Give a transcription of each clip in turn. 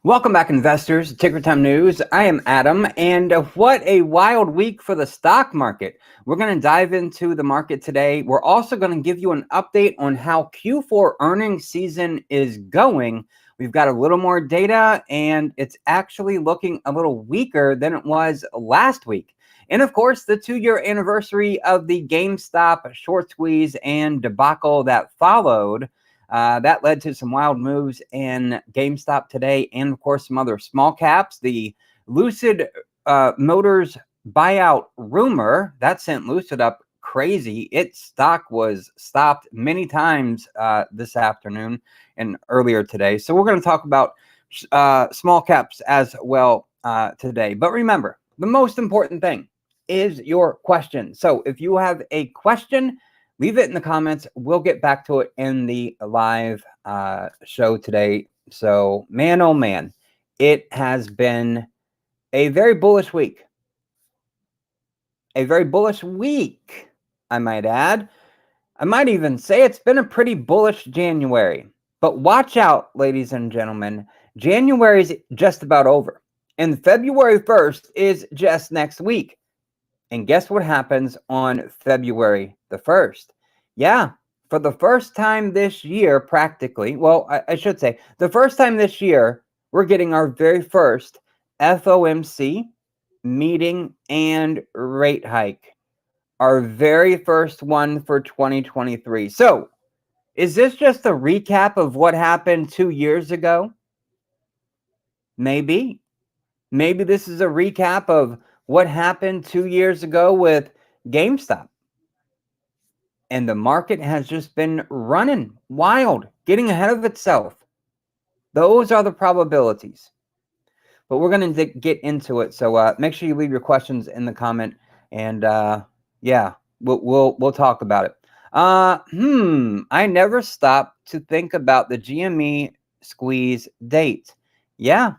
Welcome back, investors. Ticker Time News. I am Adam, and what a wild week for the stock market. We're going to dive into the market today. We're also going to give you an update on how Q4 earnings season is going. We've got a little more data, and it's actually looking a little weaker than it was last week. And of course, the 2-year anniversary of the GameStop short squeeze and debacle that followed. That led to some wild moves in GameStop today, and of course some other small caps. The Lucid Motors buyout rumor that sent Lucid up crazy. Its stock was stopped many times this afternoon and earlier today. So we're going to talk about small caps as well today. But remember, the most important thing is your question. So if you have a question, leave it in the comments. We'll get back to it in the live show today. So, man, oh man, it has been a very bullish week. A very bullish week, I might add. I might even say it's been a pretty bullish January. But watch out, ladies and gentlemen. January's just about over. And February 1st is just next week. And guess what happens on February the 1st? Yeah, for the first time this year, practically, well, I should say, the first time this year, we're getting our very first FOMC meeting and rate hike. Our very first one for 2023. So, is this just a recap of what happened 2 years ago? Maybe. Maybe this is a recap of what happened 2 years ago with GameStop. And the market has just been running wild, getting ahead of itself. Those are the probabilities. But we're going to get into it. So make sure you leave your questions in the comment. And yeah, we'll talk about it. I never stopped to think about the GME squeeze date. Yeah,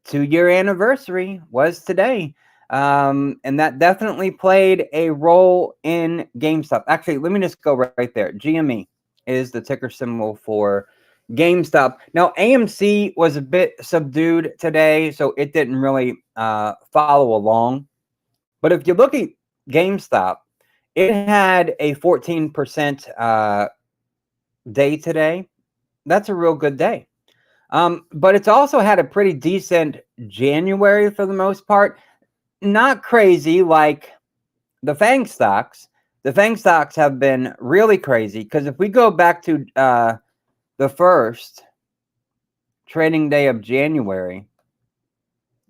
2-year anniversary was today. And that definitely played a role in GameStop. Actually, let me just go right there. GME is the ticker symbol for GameStop. Now, AMC was a bit subdued today, so it didn't really follow along. But if you look at GameStop, it had a 14% day today. That's a real good day. But it's also had a pretty decent January for the most part. Not crazy like the FANG stocks. The FANG stocks have been really crazy because if we go back to the first trading day of January,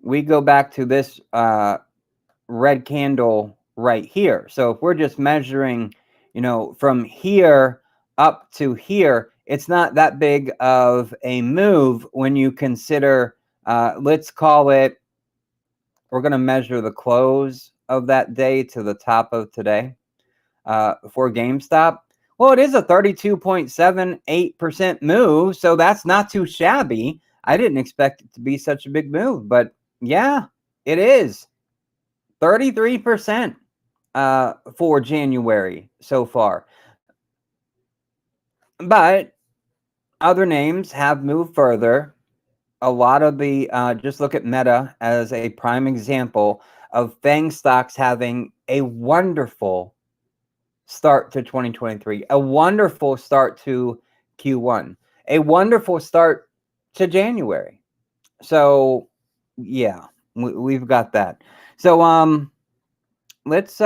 we go back to this red candle right here. So if we're just measuring, from here up to here, it's not that big of a move when you consider, let's call it, we're going to measure the close of that day to the top of today for GameStop. Well, it is a 32.78% move, so that's not too shabby. I didn't expect it to be such a big move, but yeah, it is. 33% for January so far. But other names have moved further. A lot of the, just look at Meta as a prime example of FANG stocks having a wonderful start to 2023, a wonderful start to Q1, a wonderful start to January. So, yeah, we've got that. So, let's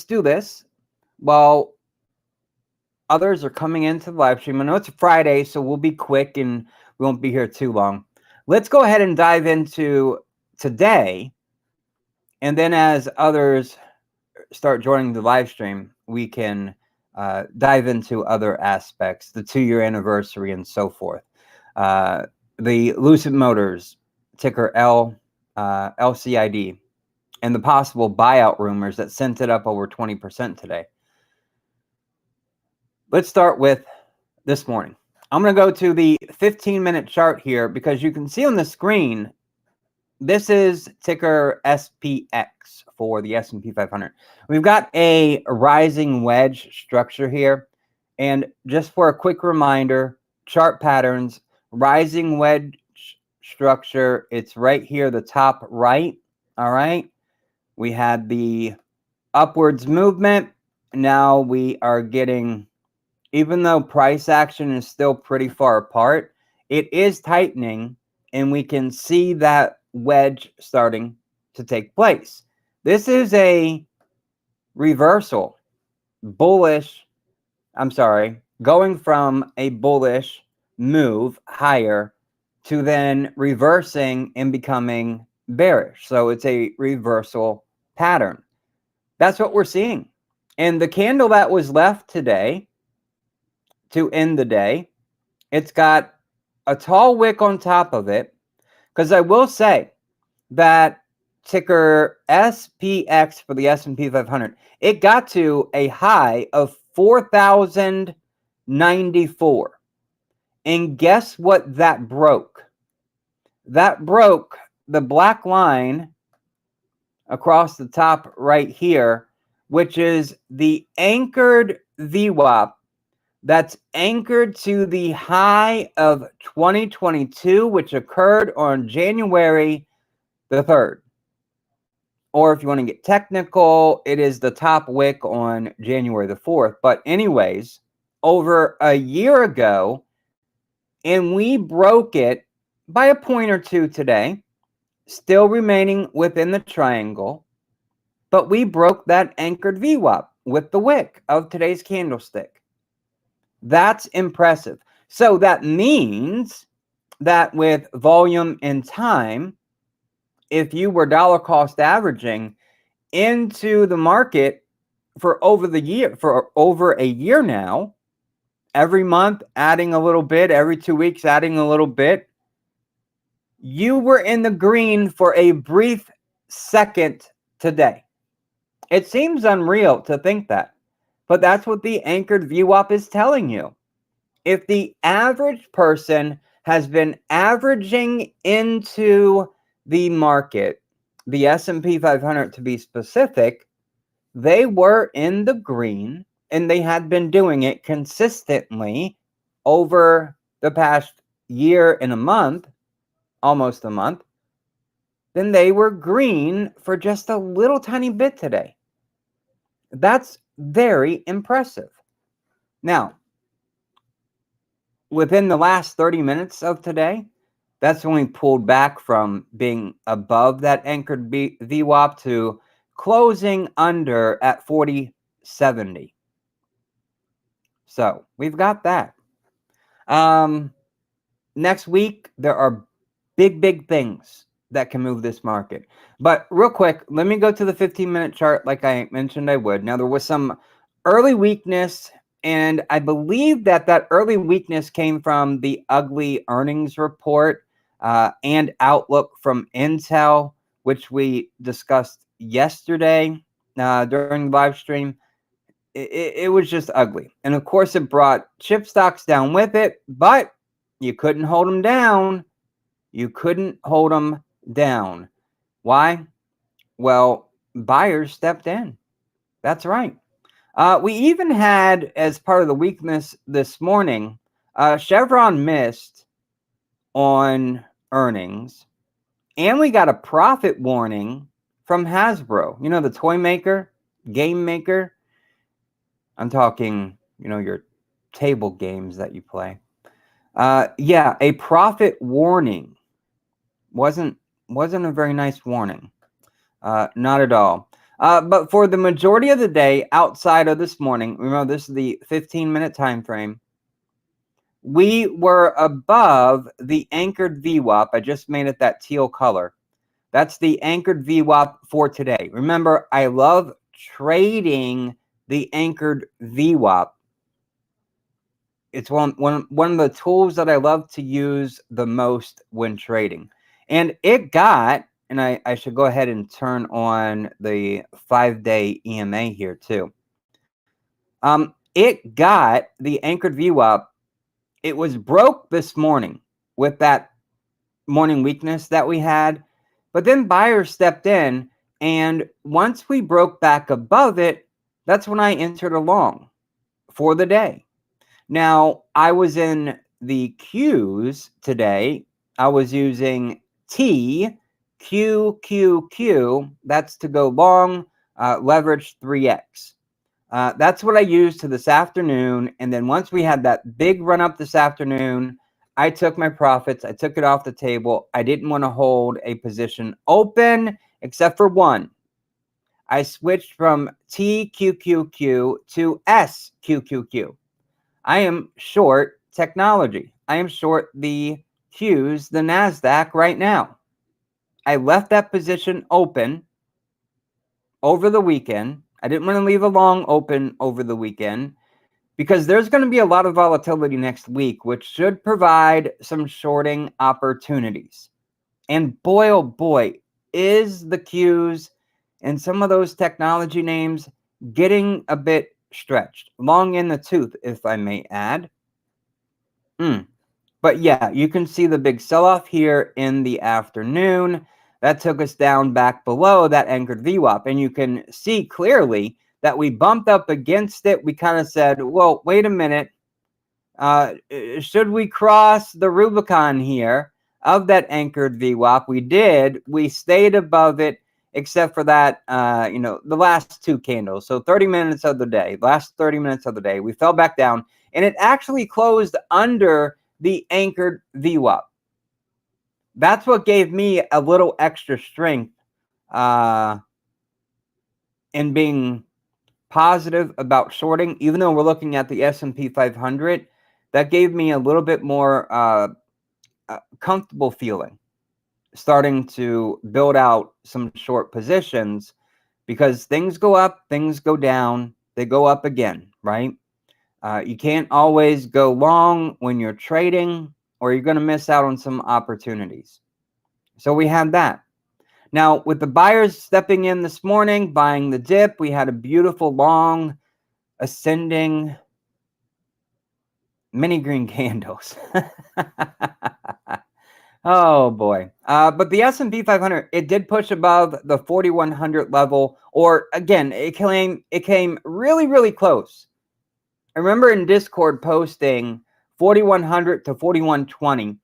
do this while others are coming into the live stream. I know it's a Friday, so we'll be quick and we won't be here too long. Let's go ahead and dive into today. And then as others start joining the live stream, we can dive into other aspects, the 2-year anniversary and so forth. The Lucid Motors, ticker LCID, and the possible buyout rumors that sent it up over 20% today. Let's start with this morning. I'm going to go to the 15-minute chart here because you can see on the screen, this is ticker SPX for the S&P 500. We've got a rising wedge structure here. And just for a quick reminder, chart patterns, rising wedge structure. It's right here, the top right. All right. We had the upwards movement. Now we are getting, even though price action is still pretty far apart, it is tightening, and we can see that wedge starting to take place. This is a reversal, bullish. I'm sorry, going from a bullish move higher to then reversing and becoming bearish. So it's a reversal pattern. That's what we're seeing. And the candle that was left today to end the day, it's got a tall wick on top of it, because I will say that ticker SPX for the S&P 500, it got to a high of 4,094. And guess what that broke? That broke the black line across the top right here, which is the anchored VWAP that's anchored to the high of 2022, which occurred on January the 3rd. Or if you want to get technical, it is the top wick on January the 4th. But anyways, over a year ago, and we broke it by a point or two today, still remaining within the triangle, but we broke that anchored VWAP with the wick of today's candlestick. That's impressive. So that means that with volume and time, if you were dollar cost averaging into the market for over a year now, every month adding a little bit, every 2 weeks adding a little bit, you were in the green for a brief second today. It seems unreal to think that, but that's what the anchored VWAP is telling you. If the average person has been averaging into the market, the S&P 500 to be specific, they were in the green, and they had been doing it consistently over the past year and a month, almost a month, then they were green for just a little tiny bit today. That's very impressive. Now, within the last 30 minutes of today, that's when we pulled back from being above that anchored VWAP to closing under at 40.70. So we've got that. Next week, there are big things that can move this market. But real quick, let me go to the 15-minute chart like I mentioned I would. Now, there was some early weakness, and I believe that early weakness came from the ugly earnings report and outlook from Intel, which we discussed yesterday during the live stream. It was just ugly. And of course, it brought chip stocks down with it, but you couldn't hold them down. You couldn't hold them down. Why? Well, buyers stepped in. That's right. We even had, as part of the weakness this morning, Chevron missed on earnings, and we got a profit warning from Hasbro. You know, the toy maker, game maker. I'm talking, you know, your table games that you play. Yeah, a profit warning. Wasn't a very nice warning. Not at all. But for the majority of the day outside of this morning, remember this is the 15-minute time frame, we were above the anchored VWAP. I just made it that teal color. That's the anchored VWAP for today. Remember, I love trading the anchored VWAP. It's one of the tools that I love to use the most when trading. And it got, and I should go ahead and turn on the 5-day EMA here too. It got the anchored VWAP. It was broke this morning with that morning weakness that we had, but then buyers stepped in, and once we broke back above it, that's when I entered a long for the day. Now, I was in the queues today I was using TQQQ. That's to go long, leverage 3x. That's what I used to this afternoon. And then once we had that big run up this afternoon, I took my profits. I took it off the table. I didn't want to hold a position open except for one. I switched from TQQQ to SQQQ. I am short technology. I am short the Qs, the NASDAQ right now. I left that position open over the weekend. I didn't want to leave a long open over the weekend because there's going to be a lot of volatility next week, which should provide some shorting opportunities. And boy, oh boy, is the Qs and some of those technology names getting a bit stretched, long in the tooth, if I may add. But yeah, you can see the big sell-off here in the afternoon. That took us down back below that anchored VWAP. And you can see clearly that we bumped up against it. We kind of said, well, wait a minute. Should we cross the Rubicon here of that anchored VWAP? We did. We stayed above it, except for that, the last two candles. So 30 minutes of the day, last 30 minutes of the day, we fell back down. And it actually closed under the anchored VWAP. That's what gave me a little extra strength in being positive about shorting, even though we're looking at the S&P 500. That gave me a little bit more comfortable feeling, starting to build out some short positions, because things go up, things go down, they go up again, right? You can't always go long when you're trading, or you're going to miss out on some opportunities. So we had that. Now, with the buyers stepping in this morning, buying the dip, we had a beautiful long ascending mini green candles. Oh boy. But the S&P 500, it did push above the 4,100 level, or again, it came really, really close. I remember in Discord posting 4,100 to 4,120.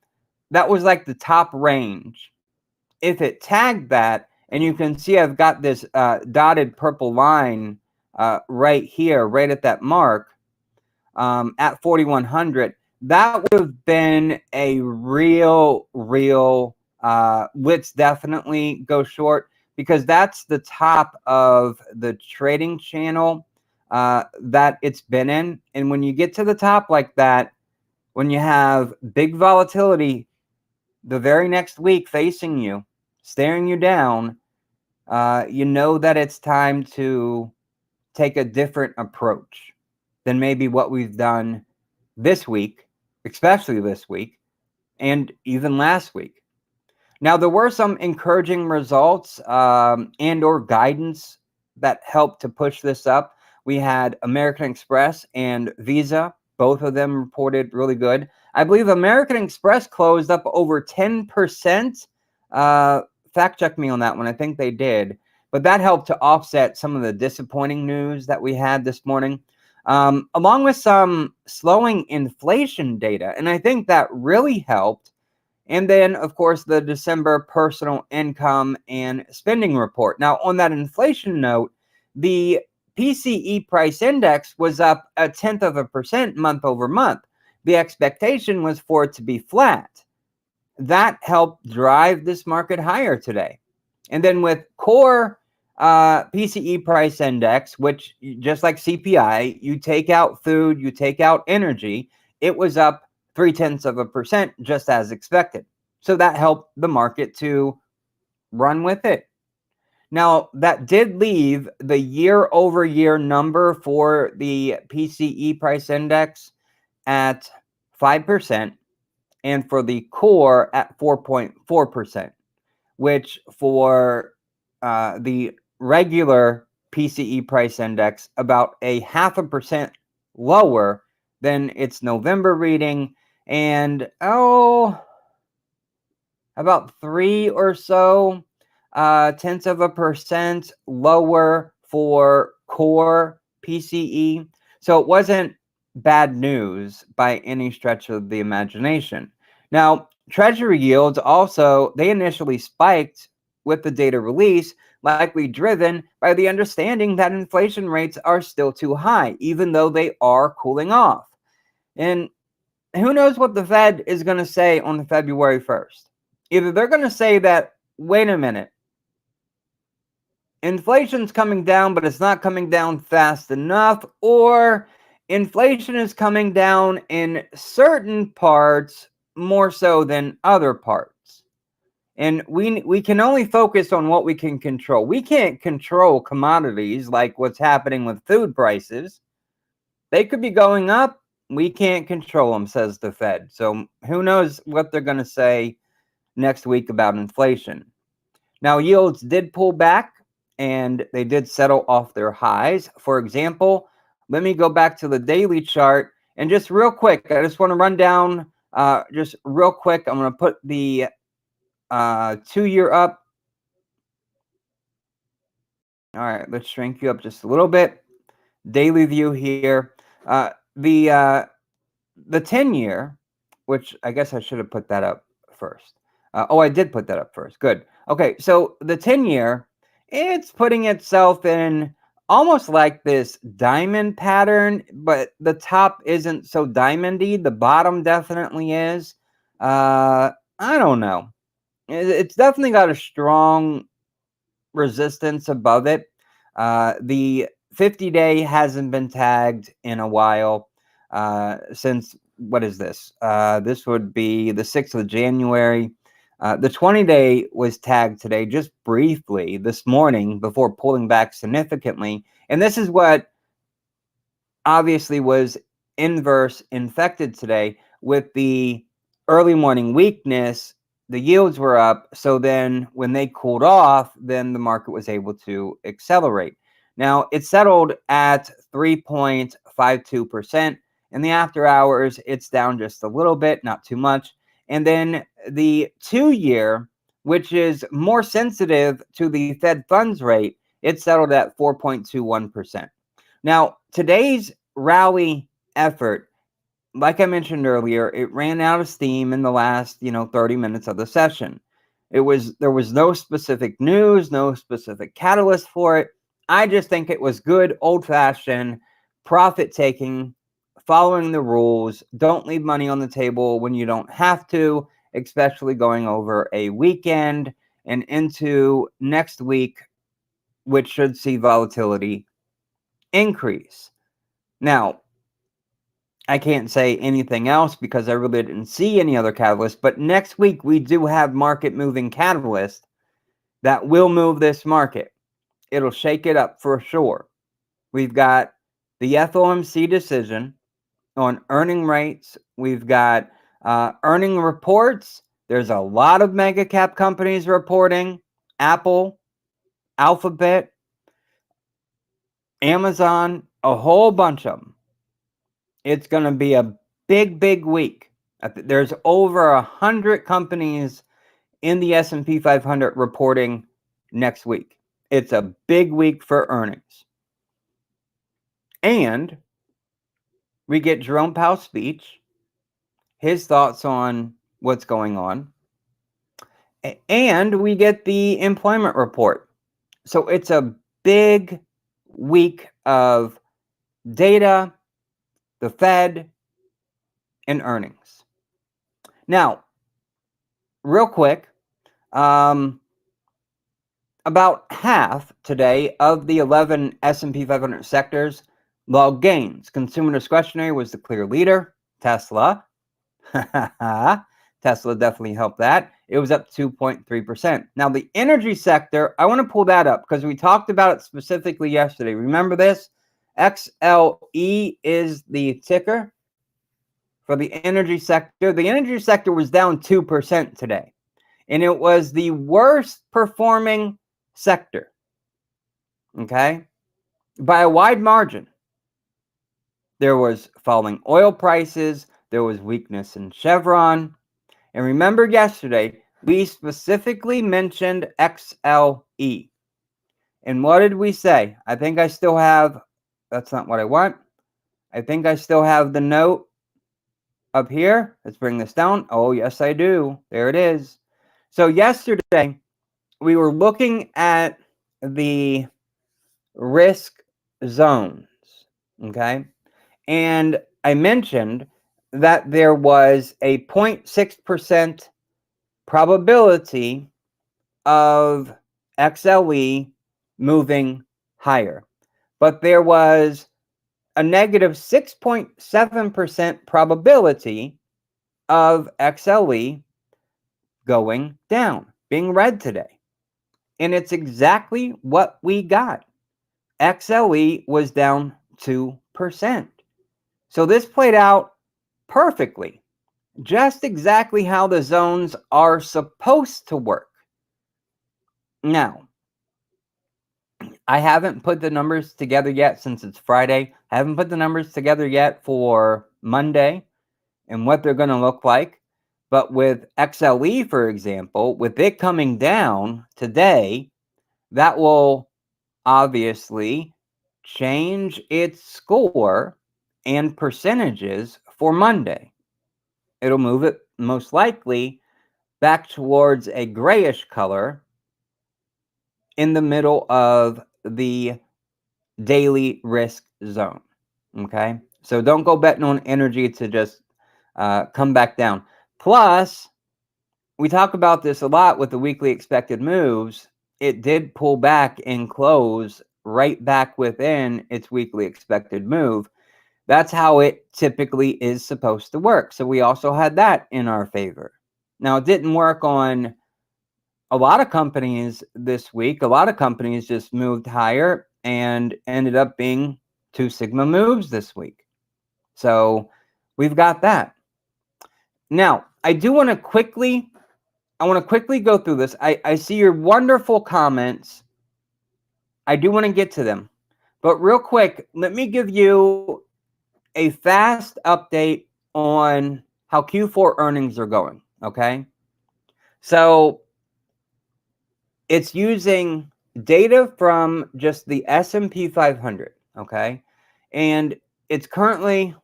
That was like the top range. If it tagged that, and you can see I've got this dotted purple line right here, right at that mark, at 4,100, that would have been a real, let's definitely go short, because that's the top of the trading channel that it's been in. And when you get to the top like that, when you have big volatility the very next week facing you, staring you down, you know that it's time to take a different approach than maybe what we've done this week, especially this week, and even last week. Now, there were some encouraging results and or guidance that helped to push this up. We had American Express and Visa. Both of them reported really good. I believe American Express closed up over 10%. Fact check me on that one. I think they did. But that helped to offset some of the disappointing news that we had this morning, along with some slowing inflation data. And I think that really helped. And then, of course, the December personal income and spending report. Now, on that inflation note, the PCE price index was up 0.1% month over month. The expectation was for it to be flat. That helped drive this market higher today. And then with core PCE price index, which just like CPI, you take out food, you take out energy, it was up 0.3%, just as expected. So that helped the market to run with it. Now, that did leave the year-over-year number for the PCE price index at 5%, and for the core at 4.4%, which for the regular PCE price index, about 0.5% lower than its November reading, and about 3 or so tenths of a percent lower for core PCE. So it wasn't bad news by any stretch of the imagination. Now, Treasury yields also, they initially spiked with the data release, likely driven by the understanding that inflation rates are still too high, even though they are cooling off. And who knows what the Fed is going to say on February 1st? Either they're going to say that, wait a minute, inflation's coming down, but it's not coming down fast enough, or inflation is coming down in certain parts more so than other parts. And we can only focus on what we can control. We can't control commodities like what's happening with food prices. They could be going up. We can't control them, says the Fed. So who knows what they're going to say next week about inflation. Now, yields did pull back and they did settle off their highs. For example, let me go back to the daily chart and just real quick, I just want to run down just real quick. I'm going to put the 2-year up. All right, let's shrink you up just a little bit. Daily view here. The 10-year, which I guess I should have put that up first. Oh, I did put that up first. Good. Okay, so the 10-year, it's putting itself in almost like this diamond pattern, but the top isn't so diamondy. The bottom definitely is. I don't know. It's definitely got a strong resistance above it. The 50-day hasn't been tagged in a while since, what is this? This would be the 6th of January. The 20-day was tagged today just briefly this morning before pulling back significantly. And this is what obviously was inverse infected today with the early morning weakness. The yields were up. So then when they cooled off, then the market was able to accelerate. Now it settled at 3.52%. In the after hours, it's down just a little bit, not too much. And then the 2-year, which is more sensitive to the Fed funds rate, it settled at 4.21%. Now, today's rally effort, like I mentioned earlier, it ran out of steam in the last, 30 minutes of the session. There was no specific news, no specific catalyst for it. I just think it was good old-fashioned profit taking, following the rules. Don't leave money on the table when you don't have to, especially going over a weekend and into next week, which should see volatility increase. Now, I can't say anything else because I really didn't see any other catalyst, but next week we do have market moving catalyst that will move this market. It'll shake it up for sure. We've got the FOMC decision on earning rates. We've got earning reports. There's a lot of mega cap companies reporting. Apple, Alphabet, Amazon, a whole bunch of them. It's going to be a big, big week. There's over 100 companies in the S&P 500 reporting next week. It's a big week for earnings. And we get Jerome Powell's speech, his thoughts on what's going on, and we get the employment report. So it's a big week of data, the Fed, and earnings. Now, real quick, about half today of the 11 S&P 500 sectors logged gains. Consumer discretionary was the clear leader. Tesla. Tesla definitely helped that. It was up 2.3%. Now, the energy sector, I want to pull that up because we talked about it specifically yesterday. Remember this? XLE is the ticker for the energy sector. The energy sector was down 2% today, and it was the worst performing sector, okay, by a wide margin. There was falling oil prices. There was weakness in Chevron. And remember yesterday, we specifically mentioned XLE. And what did we say? I think I still have, that's not what I want. I think I still have the note up here. Let's bring this down. Oh, yes, I do. There it is. So yesterday, we were looking at the risk zones, okay? And I mentioned that there was a 0.6% probability of XLE moving higher. But there was a negative 6.7% probability of XLE going down, being red today. And it's exactly what we got. XLE was down 2%. So this played out perfectly, just exactly how the zones are supposed to work. Now, I haven't put the numbers together yet since it's Friday. I haven't put the numbers together yet for Monday and what they're going to look like. But with XLE, for example, with it coming down today, that will obviously change its score and percentages for Monday. It'll move it most likely back towards a grayish color in the middle of the daily risk zone. Okay, so don't go betting on energy to just come back down. Plus, we talk about this a lot with the weekly expected moves. It did pull back and close right back within its weekly expected move. That's how it typically is supposed to work. So we also had that in our favor. Now, it didn't work on a lot of companies this week. A lot of companies just moved higher and ended up being 2 sigma moves this week. So we've got that. Now, I want to quickly go through this. I see your wonderful comments. I do want to get to them. But real quick, let me give you a fast update on how Q4 earnings are going, okay? So it's using data from just the S&P 500, okay? And it's currently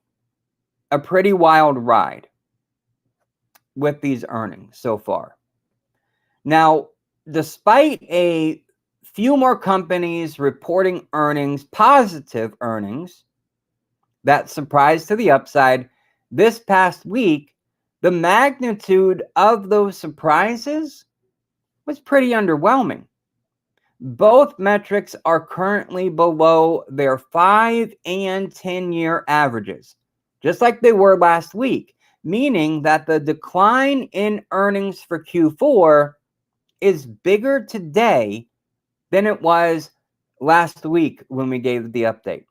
a pretty wild ride with these earnings so far. Now, despite a few more companies reporting earnings, positive earnings, that surprise to the upside, this past week, the magnitude of those surprises was pretty underwhelming. Both metrics are currently below their 5 and 10-year averages, just like they were last week, meaning that the decline in earnings for Q4 is bigger today than it was last week when we gave the update.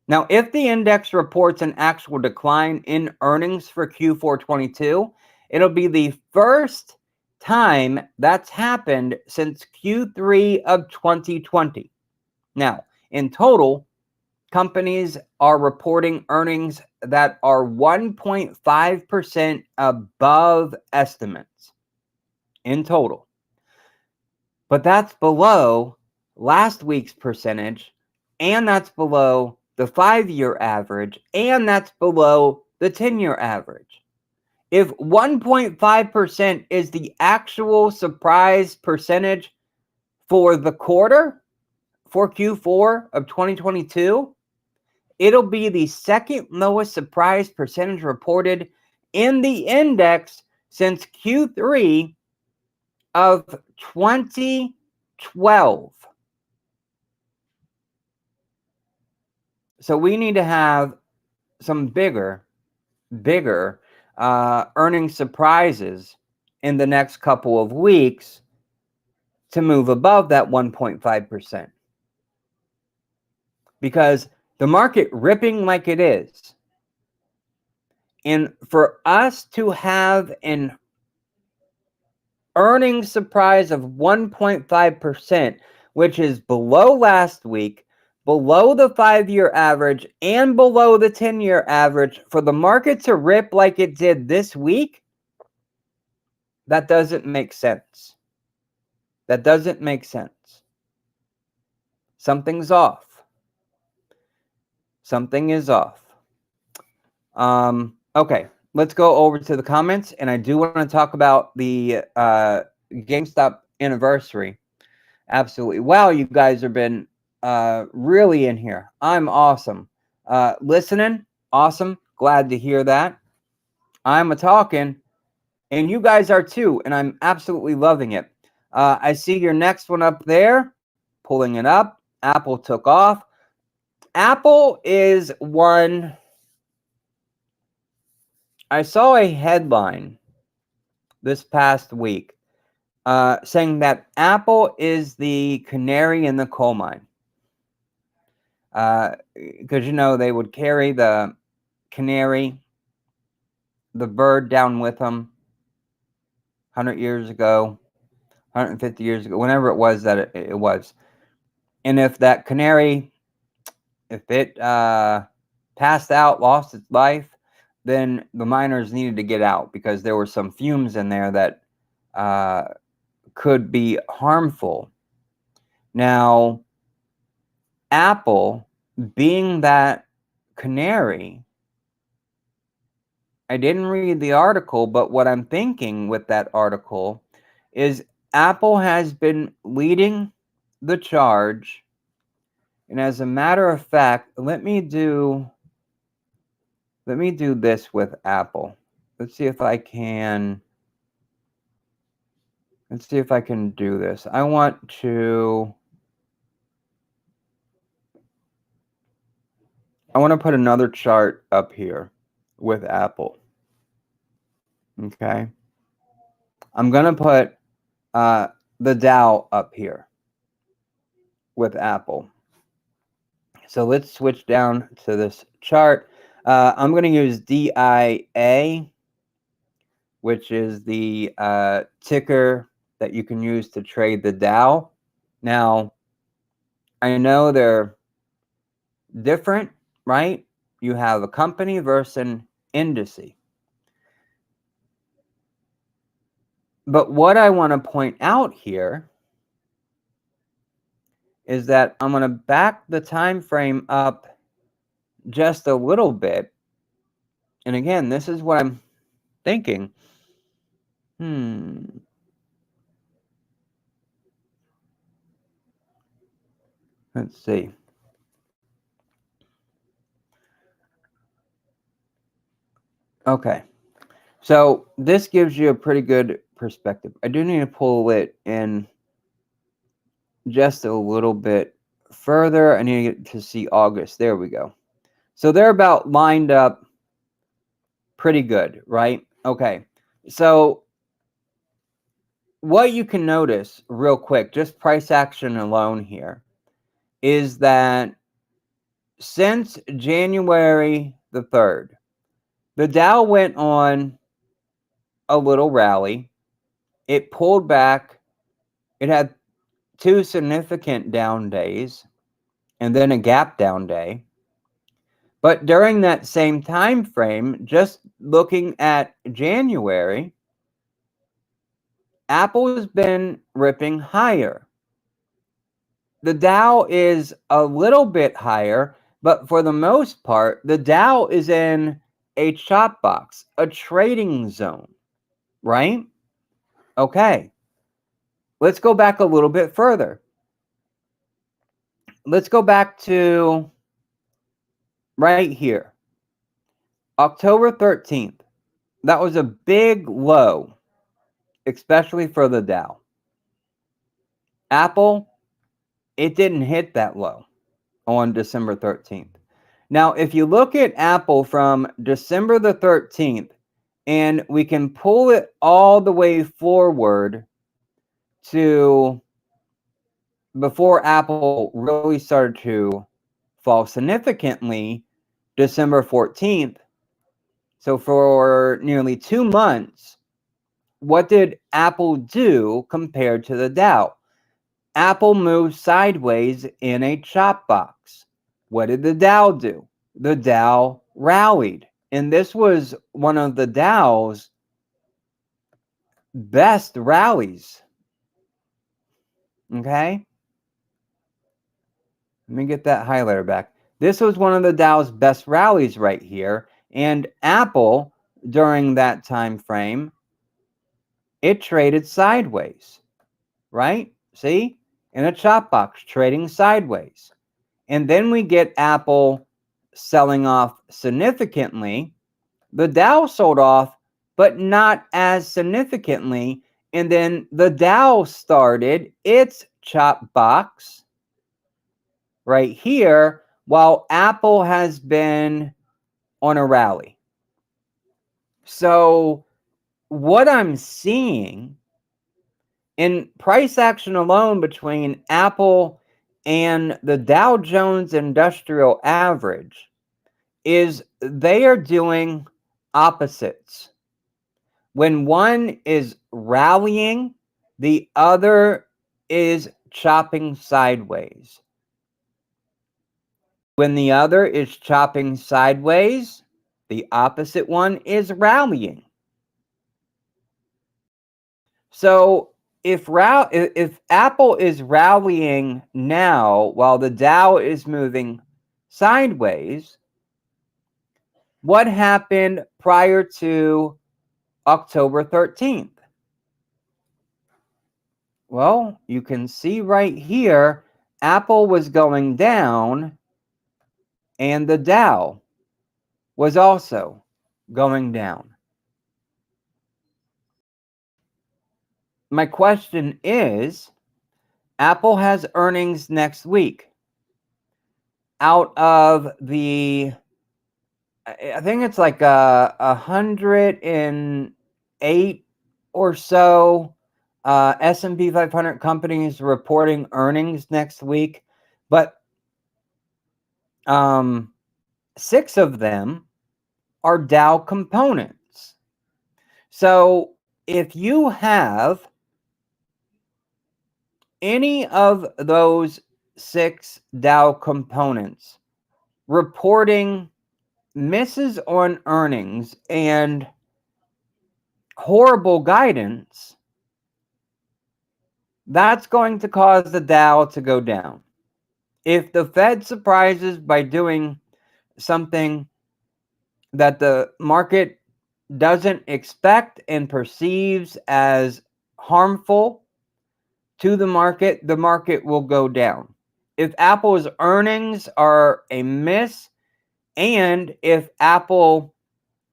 Now, if the index reports an actual decline in earnings for Q4 22, it'll be the first time that's happened since Q3 of 2020. Now, in total, companies are reporting earnings that are 1.5% above estimates in total. But that's below last week's percentage, and that's below the 5-year average, and that's below the 10-year average. If 1.5% is the actual surprise percentage for the quarter, for Q4 of 2022, it'll be the second lowest surprise percentage reported in the index since Q3 of 2012. So we need to have some bigger earnings surprises in the next couple of weeks to move above that 1.5%. Because the market ripping like it is, and for us to have an earnings surprise of 1.5%, which is below last week, below the 5-year average, and below the 10-year average, for the market to rip like it did this week, that doesn't make sense. That doesn't make sense. Something's off. Something is off. Okay, let's go over to the comments, and I do want to talk about the GameStop anniversary. Absolutely. Wow, you guys have been really in here. I'm awesome. Listening, awesome. Glad to hear that. I'm a talking, and you guys are too, and I'm absolutely loving it. I see your next one up there, pulling it up. Apple took off. Apple is one. I saw a headline this past week saying that Apple is the canary in the coal mine. Because, you know, they would carry the canary, the bird, down with them 100 years ago, 150 years ago, whenever it was that it was. And if that canary, if it passed out, lost its life, then the miners needed to get out because there were some fumes in there that could be harmful. Now, Apple, being that canary, I didn't read the article, but what I'm thinking with that article is Apple has been leading the charge. And as a matter of fact, let me do this with Apple. Let's see if I can do this. I want to put another chart up here with Apple. Okay. I'm going to put the Dow up here with Apple. So let's switch down to this chart. I'm going to use DIA, which is the ticker that you can use to trade the Dow. Now, I know they're different, right? You have a company versus an indice. But what I want to point out here is that I'm going to back the time frame up just a little bit. And again, this is what I'm thinking. Let's see. Okay. So this gives you a pretty good perspective. I do need to pull it in just a little bit further. I need to get to see August. There we go. So they're about lined up pretty good, right? Okay. So what you can notice real quick, just price action alone here, is that since January the 3rd, the Dow went on a little rally. It pulled back. It had 2 significant down days and then a gap down day. But during that same time frame, just looking at January, Apple has been ripping higher. The Dow is a little bit higher, but for the most part, the Dow is in a chop box, a trading zone, right? Okay. Let's go back a little bit further. Let's go back to right here. October 13th. That was a big low, especially for the Dow. Apple, it didn't hit that low on December 13th. Now, if you look at Apple from December the 13th, and we can pull it all the way forward to before Apple really started to fall significantly, December 14th. So for nearly 2 months, what did Apple do compared to the Dow? Apple moved sideways in a chop box. What did the Dow do? The Dow rallied. And this was one of the Dow's best rallies. Okay? Let me get that highlighter back. This was one of the Dow's best rallies right here. And Apple during that time frame, it traded sideways, right? See? In a chop box, trading sideways. And then we get Apple selling off significantly. The Dow sold off, but not as significantly. And then the Dow started its chop box right here, while Apple has been on a rally. So what I'm seeing in price action alone between Apple and the Dow Jones Industrial Average is they are doing opposites. When one is rallying, the other is chopping sideways. When the other is chopping sideways, the opposite one is rallying. So if Apple is rallying now while the Dow is moving sideways, what happened prior to October 13th? Well, you can see right here, Apple was going down and the Dow was also going down. My question is, Apple has earnings next week. Out of the, I think it's like 108 or so S&P 500 companies reporting earnings next week, but 6 of them are Dow components. So if you have any of those 6 Dow components reporting misses on earnings and horrible guidance, that's going to cause the Dow to go down. If the Fed surprises by doing something that the market doesn't expect and perceives as harmful to the market will go down. If Apple's earnings are a miss, and if Apple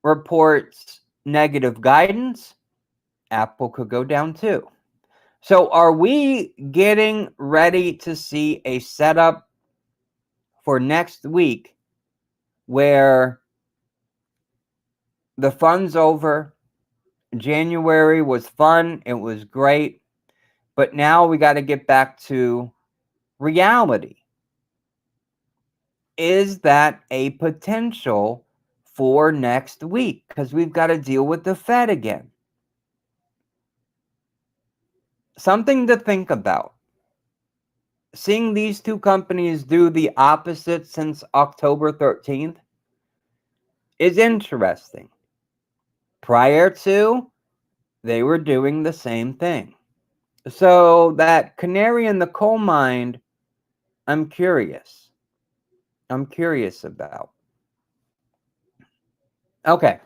reports negative guidance, Apple could go down too. So are we getting ready to see a setup for next week where the fun's over? January was fun, it was great, but now we got to get back to reality. Is that a potential for next week? Because we've got to deal with the Fed again. Something to think about. Seeing these two companies do the opposite since October 13th is interesting. Prior to, they were doing the same thing. So that canary in the coal mine, I'm curious. I'm curious about. Okay.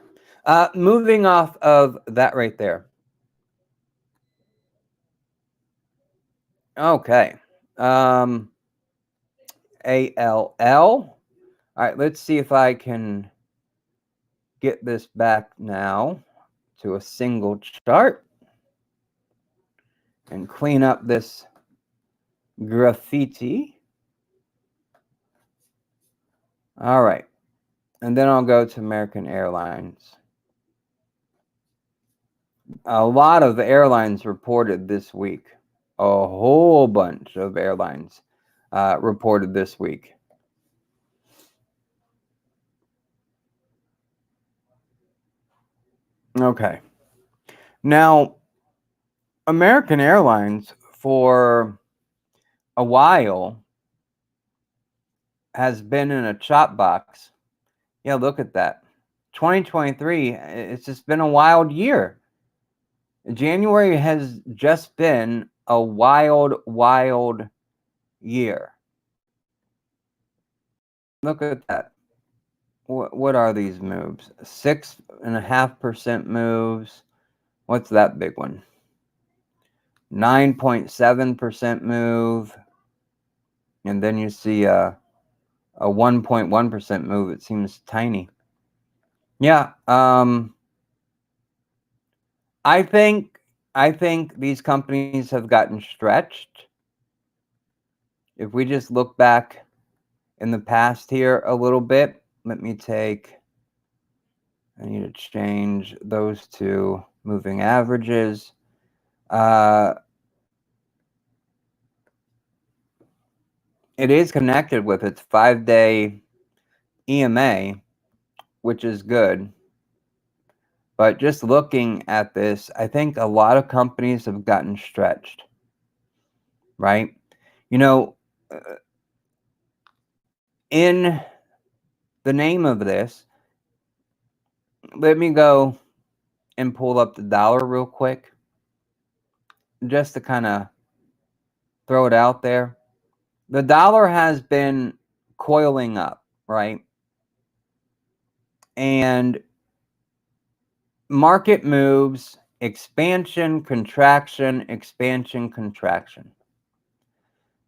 Moving off of that right there. Okay. ALL. All right, let's see if I can get this back now to a single chart and clean up this graffiti. All right. And then I'll go to American Airlines. A lot of airlines reported this week. A whole bunch of airlines reported this week. Okay. Now, American Airlines for a while has been in a chop box. Yeah, look at that. 2023, it's just been a wild year. January has just been a wild year. Look at that. What are these moves? 6 4.5% moves. What's that big one? 9.7% move. And then you see a 1.1% move. It seems tiny. Yeah. I think these companies have gotten stretched. If we just look back in the past here a little bit, let me take, I need to change those two moving averages. It is connected with its 5-day EMA, which is good. But just looking at this, I think a lot of companies have gotten stretched, right? You know, in the name of this, let me go and pull up the dollar real quick, just to kind of throw it out there. The dollar has been coiling up, right? And market moves, expansion, contraction, expansion, contraction.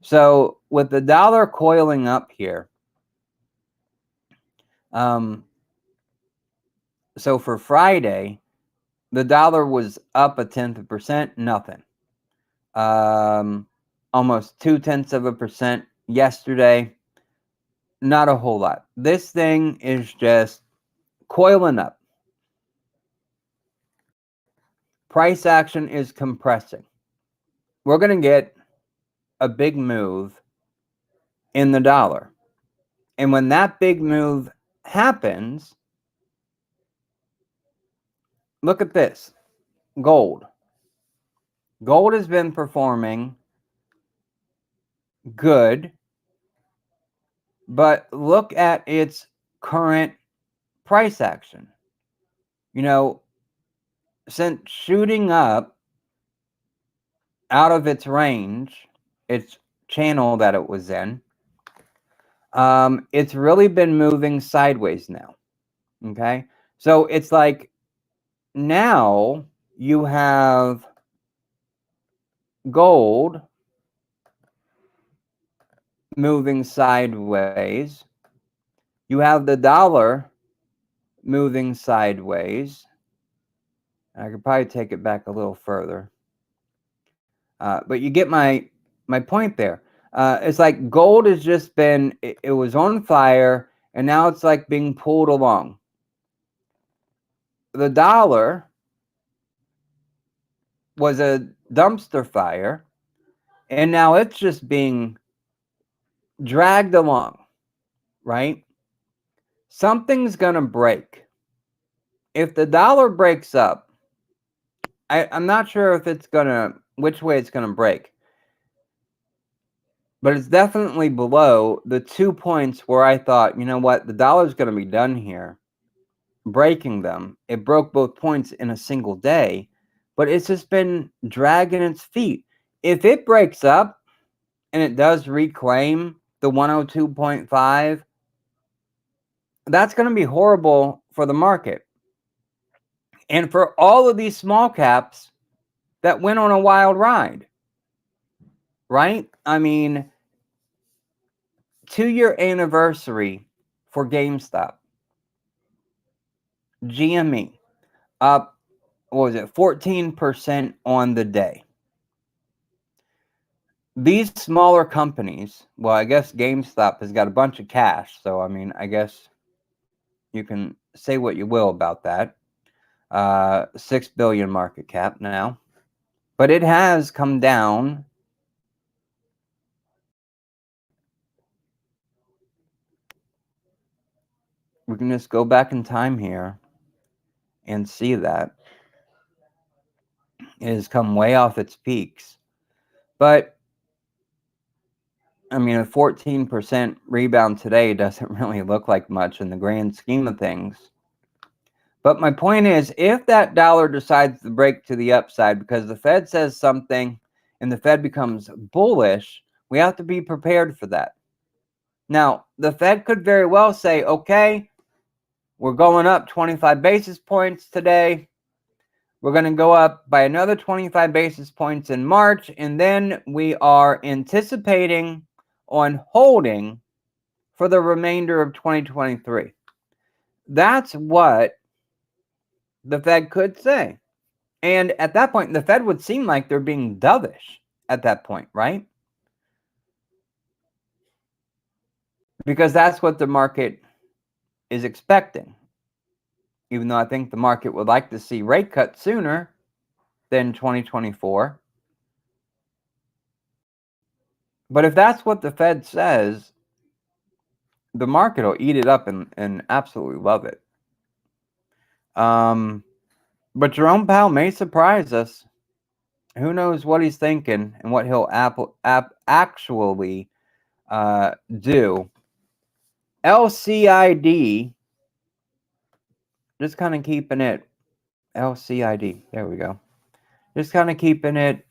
So with the dollar coiling up here, so for Friday, the dollar was up 0.1%, nothing. Almost 0.2% yesterday, not a whole lot. This thing is just coiling up. Price action is compressing. We're going to get a big move in the dollar. And when that big move happens, look at this. Gold. Gold has been performing good, but look at its current price action. You know, since shooting up out of its range, its channel that it was in, it's really been moving sideways now. Okay, so it's like now you have gold moving sideways. You have the dollar moving sideways. I could probably take it back a little further. But you get my point there. It's like gold has just been, it was on fire, and now it's like being pulled along. The dollar was a dumpster fire, and now it's just being dragged along, right? Something's going to break. If the dollar breaks up, I'm not sure if it's going to, which way it's going to break. But it's definitely below the 2 points where I thought, you know what, the dollar's going to be done here, breaking them. It broke both points in a single day, but it's just been dragging its feet. If it breaks up and it does reclaim the 102.5, that's going to be horrible for the market. And for all of these small caps that went on a wild ride, right? I mean, 2-year anniversary for GameStop. GME up, what was it, 14% on the day. These smaller companies, well, I guess GameStop has got a bunch of cash, so I mean, I guess you can say what you will about that. 6 billion market cap now, but it has come down. We can just go back in time here and see that it has come way off its peaks. But I mean, a 14% rebound today doesn't really look like much in the grand scheme of things. But my point is, if that dollar decides to break to the upside because the Fed says something and the Fed becomes bullish, we have to be prepared for that. Now, the Fed could very well say, okay, We're going up 25 basis points today. We're going to go up by another 25 basis points in March, and then we are anticipating on holding for the remainder of 2023. That's what the Fed could say. And at that point, the Fed would seem like they're being dovish at that point, right? Because that's what the market is expecting. Even though I think the market would like to see rate cuts sooner than 2024. But if that's what the Fed says, the market will eat it up and absolutely love it. But Jerome Powell may surprise us. Who knows what he's thinking and what he'll actually do. LCID, just kind of keeping it, LCID, there we go. Just kind of keeping it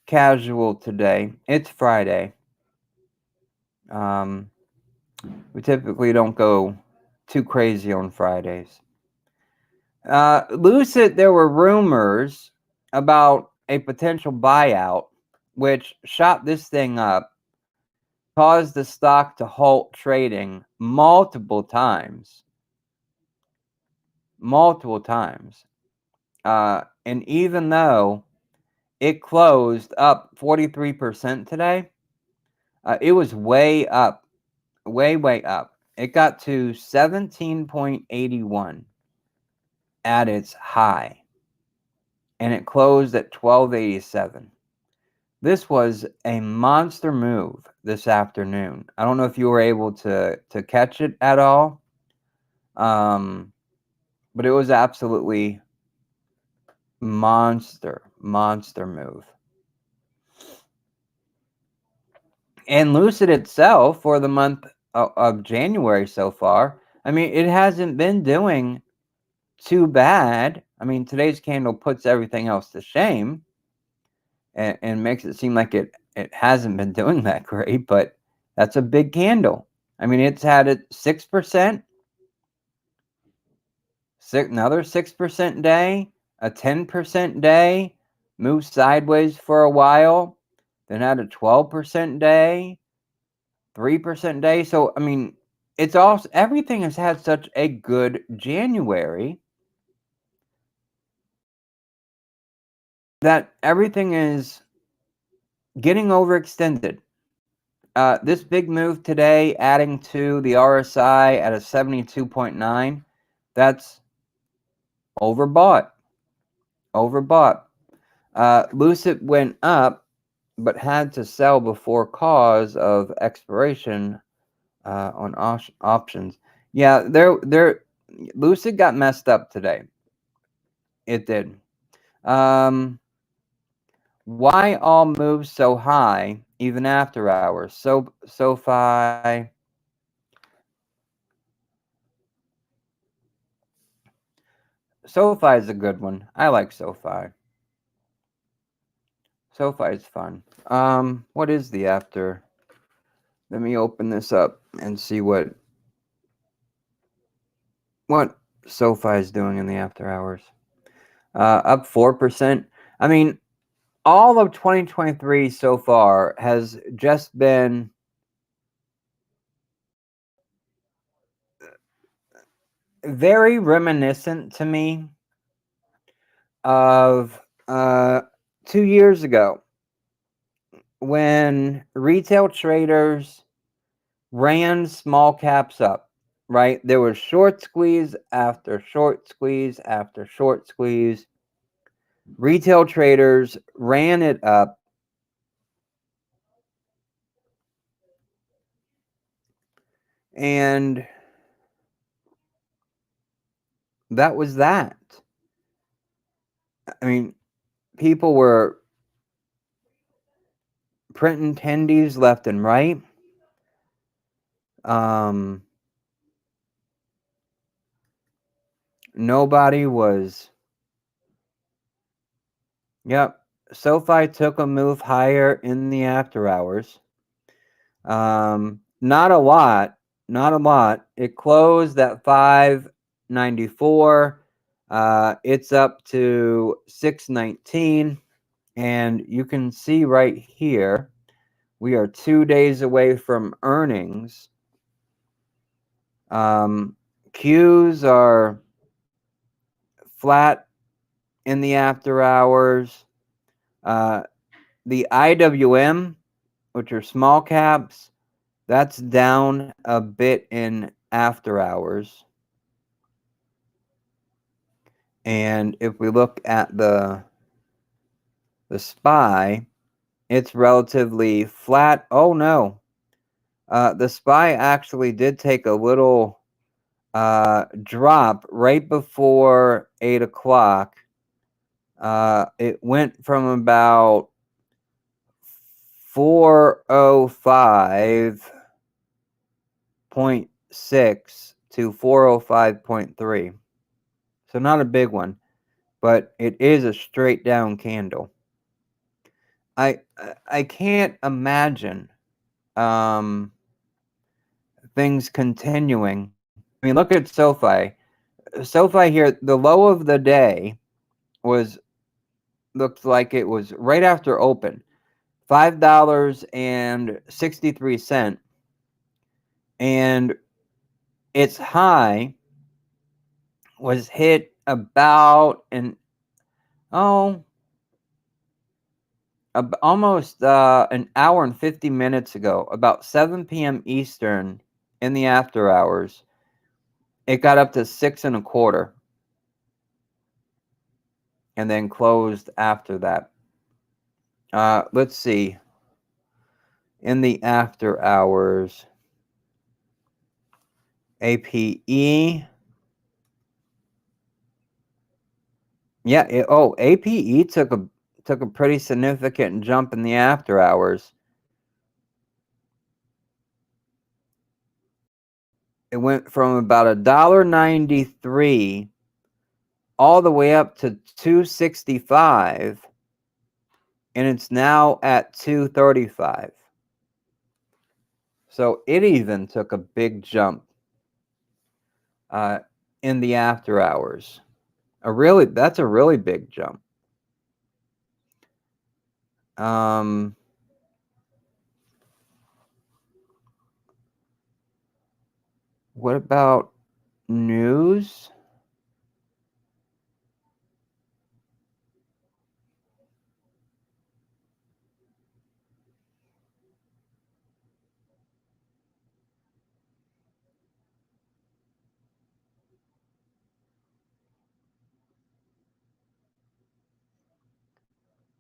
casual today. It's Friday. We typically don't go too crazy on Fridays. Lucid, there were rumors about a potential buyout, which shot this thing up, caused the stock to halt trading multiple times. And even though it closed up 43% today, it was way up, way up. It got to 17.81 at its high, and it closed at 12.87. This was a monster move this afternoon. I don't know if you were able to catch it at all, but it was absolutely monster move. And Lucid itself, for the month of January so far, I mean, it hasn't been doing too bad. I mean, today's candle puts everything else to shame and makes it seem like it hasn't been doing that great, but that's a big candle. I mean, it's had a 6%, another 6% day, a 10% day, moved sideways for a while, then had a 12% day, 3% day. So, I mean, it's also, everything has had such a good January that everything is getting overextended. This big move today, adding to the RSI at a 72.9, that's overbought. Lucid went up, but had to sell before cause of expiration on options. Yeah, Lucid got messed up today. It did. Why all moves so high even after hours? SoFi. SoFi is a good one. I like SoFi. SoFi is fun. What is the after? Let me open this up and see what SoFi is doing in the after hours. Up 4%. I mean, all of 2023 so far has just been very reminiscent to me of 2 years ago when retail traders ran small caps up, right? There was short squeeze after short squeeze after short squeeze. Retail traders ran it up. And that was that. I mean, people were printing tendies left and right. Nobody was. Yep. SoFi took a move higher in the after hours. Not a lot. Not a lot. It closed at 594. It's up to 619. And you can see right here, we are 2 days away from earnings. Qs are flat in the after hours. The IWM, which are small caps, that's down a bit in after hours. And if we look at the SPY, it's relatively flat. Oh no, the SPY actually did take a little drop right before 8 o'clock. It went from about 405.6 to 405.3. So not a big one, but it is a straight down candle. I can't imagine things continuing. I mean, look at SoFi. SoFi here, the low of the day looked like it was right after open, $5.63, and its high was hit about almost an hour and 50 minutes ago, about 7 p.m. Eastern in the after hours. It got up to 6.25 and then closed after that. Let's see. In the after hours, APE. Yeah, APE took a pretty significant jump in the after hours. It went from about $1.93 all the way up to $2.65, and it's now at $2.35. So it even took a big jump in the after hours. That's a really big jump. What about news?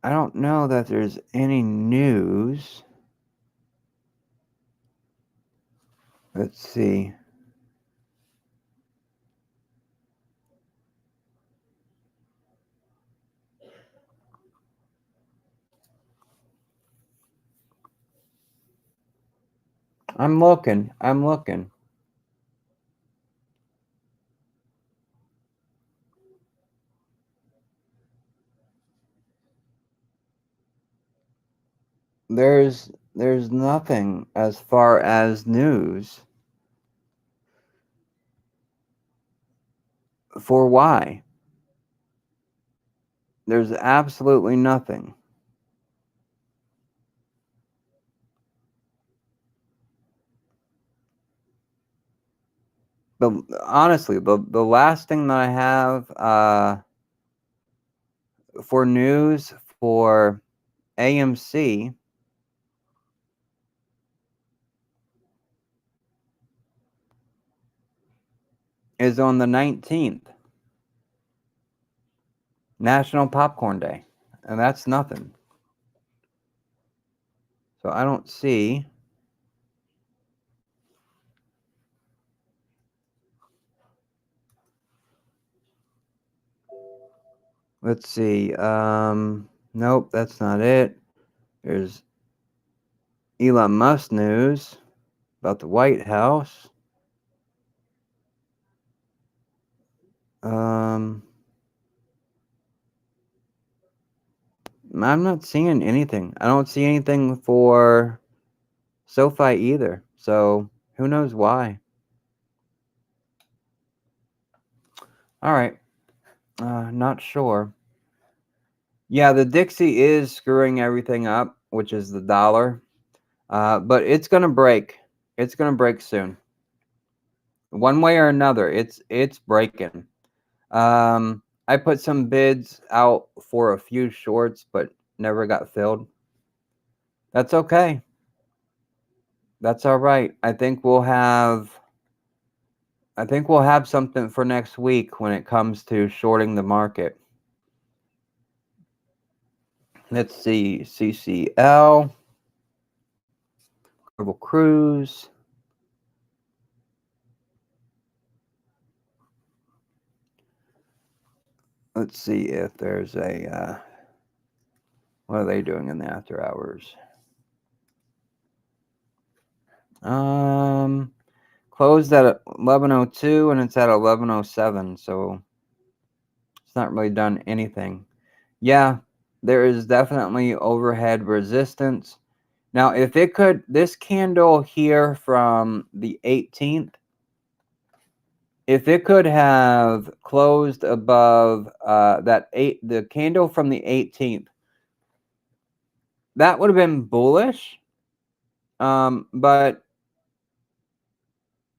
I don't know that there's any news. Let's see. I'm looking. There's nothing as far as news. For why? There's absolutely nothing. But honestly, the last thing that I have for news for AMC is on the 19th, National Popcorn Day, and that's nothing. So I don't see. Let's see. Nope, that's not it. There's Elon Musk news about the White House. I'm not seeing anything. I don't see anything for SoFi either. So Who knows why? All right. Not sure. Yeah, the Dixie is screwing everything up, which is the dollar. But it's going to break. It's going to break soon. One way or another, it's breaking. I put some bids out for a few shorts, but never got filled. That's okay. That's all right. I think we'll have something for next week when it comes to shorting the market. Let's see, CCL, Carnival Cruise. Let's see if there's a, what are they doing in the after hours? Closed at 11:02 and it's at 11:07, so it's not really done anything. Yeah, there is definitely overhead resistance. Now, if it could, this candle here from the 18th, if it could have closed above the candle from the 18th, that would have been bullish. But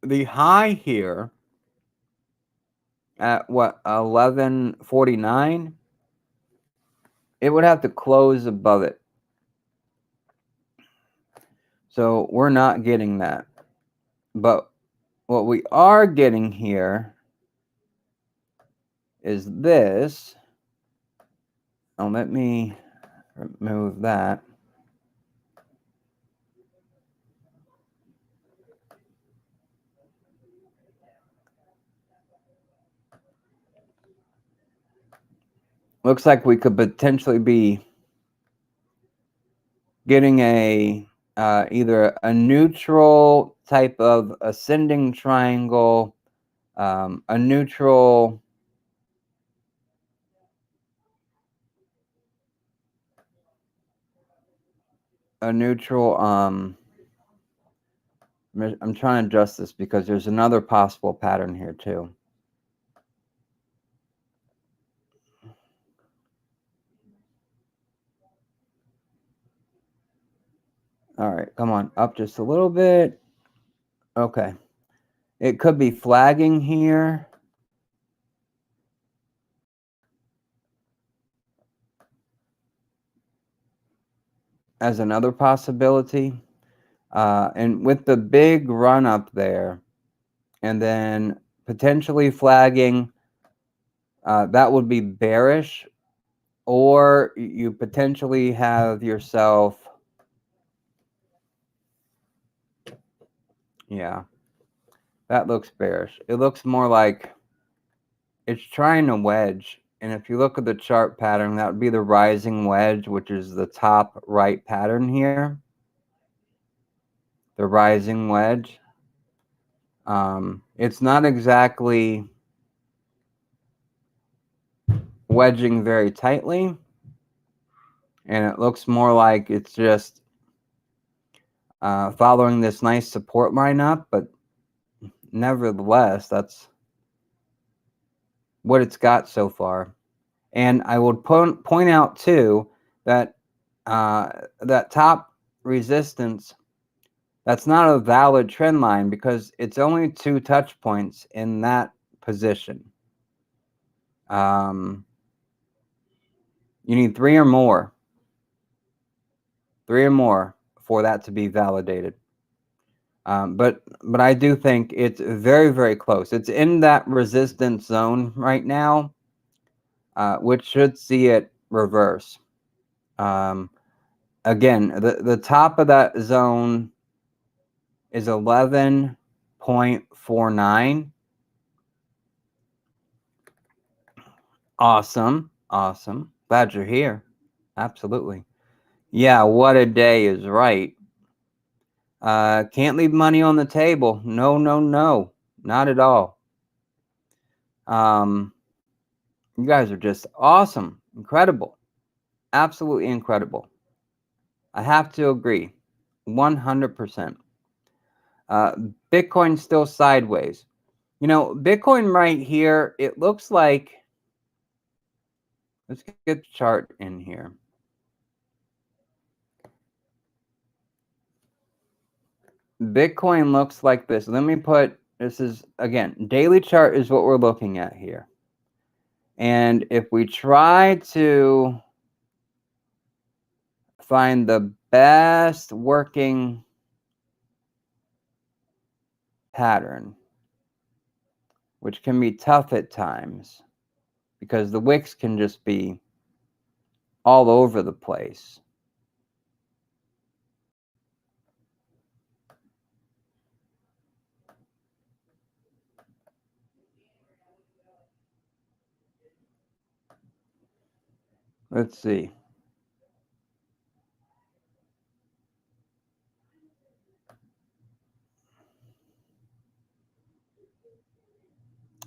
the high here at what, 11:49, it would have to close above it. So we're not getting that. But what we are getting here is this. Oh, let me remove that. Looks like we could potentially be getting a either a neutral type of ascending triangle, a neutral I'm trying to adjust this because there's another possible pattern here too. All right, come on, up just a little bit. Okay. It could be flagging here. As another possibility. And with the big run up there, and then potentially flagging, that would be bearish, or you potentially have yourself, yeah, that looks bearish. It looks more like it's trying to wedge. And if you look at the chart pattern, that would be the rising wedge, which is the top right pattern here. The rising wedge. It's not exactly wedging very tightly, and it looks more like it's just following this nice support line up, but nevertheless, that's what it's got so far. And I would point out too that that top resistance, that's not a valid trend line because it's only 2 touch points in that position. You need 3 or more. 3 or more for that to be validated. But I do think it's very, very close. It's in that resistance zone right now, which should see it reverse. Again, the top of that zone is 11.49. Awesome. Awesome. Glad you're here. Absolutely. Yeah, what a day is right. Can't leave money on the table. No, no, no. Not at all. You guys are just awesome. Incredible. Absolutely incredible. I have to agree. 100%. Bitcoin still sideways. You know, Bitcoin right here, it looks like, let's get the chart in here. Bitcoin looks like this. Let me put, this is, again, daily chart is what we're looking at here. And if we try to find the best working pattern, which can be tough at times because the wicks can just be all over the place. Let's see.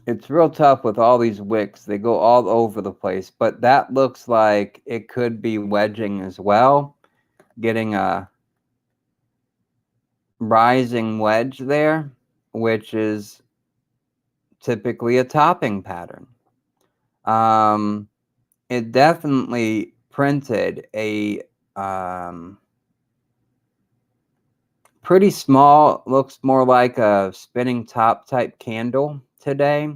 It's real tough with all these wicks. They go all over the place, but that looks like it could be wedging as well, getting a rising wedge there, which is typically a topping pattern. It definitely printed a pretty small, looks more like a spinning top type candle today,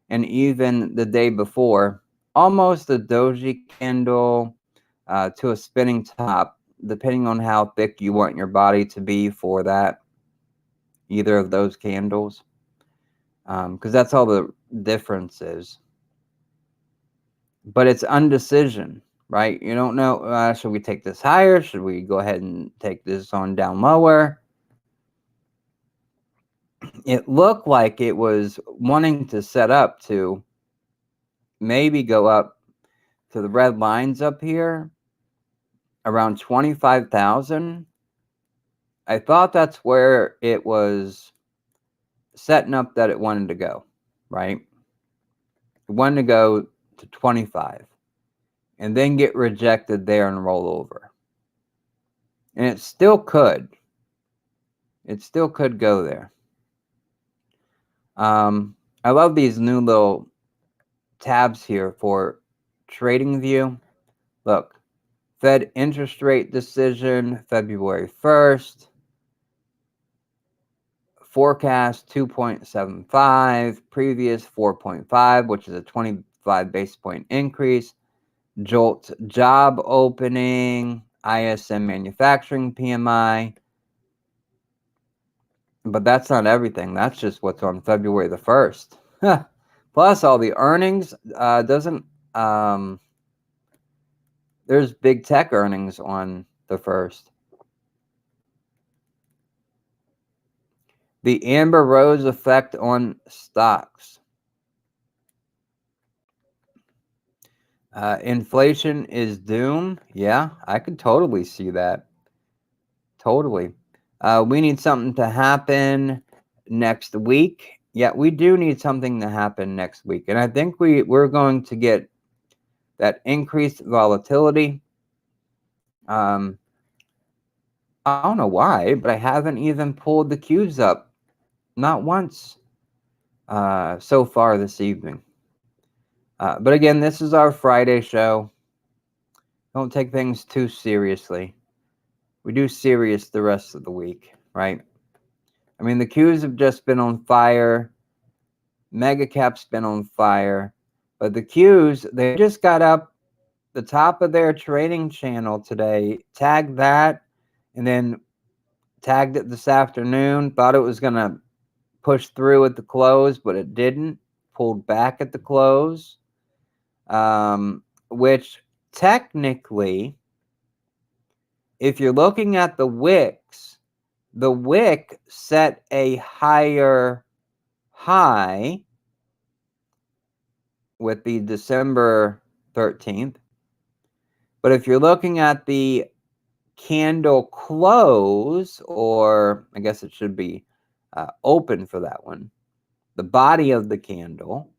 and even the day before, almost a doji candle to a spinning top, depending on how thick you want your body to be for that, either of those candles, because that's all the difference is. But it's undecision, right? You don't know, should we take this higher? Should we go ahead and take this on down lower? It looked like it was wanting to set up to maybe go up to the red lines up here around 25,000. I thought that's where it was setting up that it wanted to go, right? It wanted to go to 25 and then get rejected there and roll over. And it still could. It still could go there. I love these new little tabs here for TradingView. Look, Fed interest rate decision, February 1st. Forecast 2.75, previous 4.5, which is a 25 basis point increase. Jolt job opening, ISM manufacturing PMI. But that's not everything. That's just what's on February the 1st. Plus all the earnings there's big tech earnings on the 1st. The Amber Rose effect on stocks. Inflation is doom. Yeah, I could totally see that. Totally. We need something to happen next week. Yeah, we do need something to happen next week. And I think we're going to get that increased volatility. I don't know why, but I haven't even pulled the Qs up. Not once so far this evening. But again, this is our Friday show. Don't take things too seriously. We do serious the rest of the week, right? I mean, the Qs have just been on fire. Mega Cap's been on fire. But the Qs, they just got up the top of their trading channel today, tagged that, and then tagged it this afternoon. Thought it was going to push through at the close, but it didn't. Pulled back at the close, which technically, if you're looking at the wicks, the wick set a higher high with the December 13th. But if you're looking at the candle close, or I guess it should be open for that one, the body of the candle,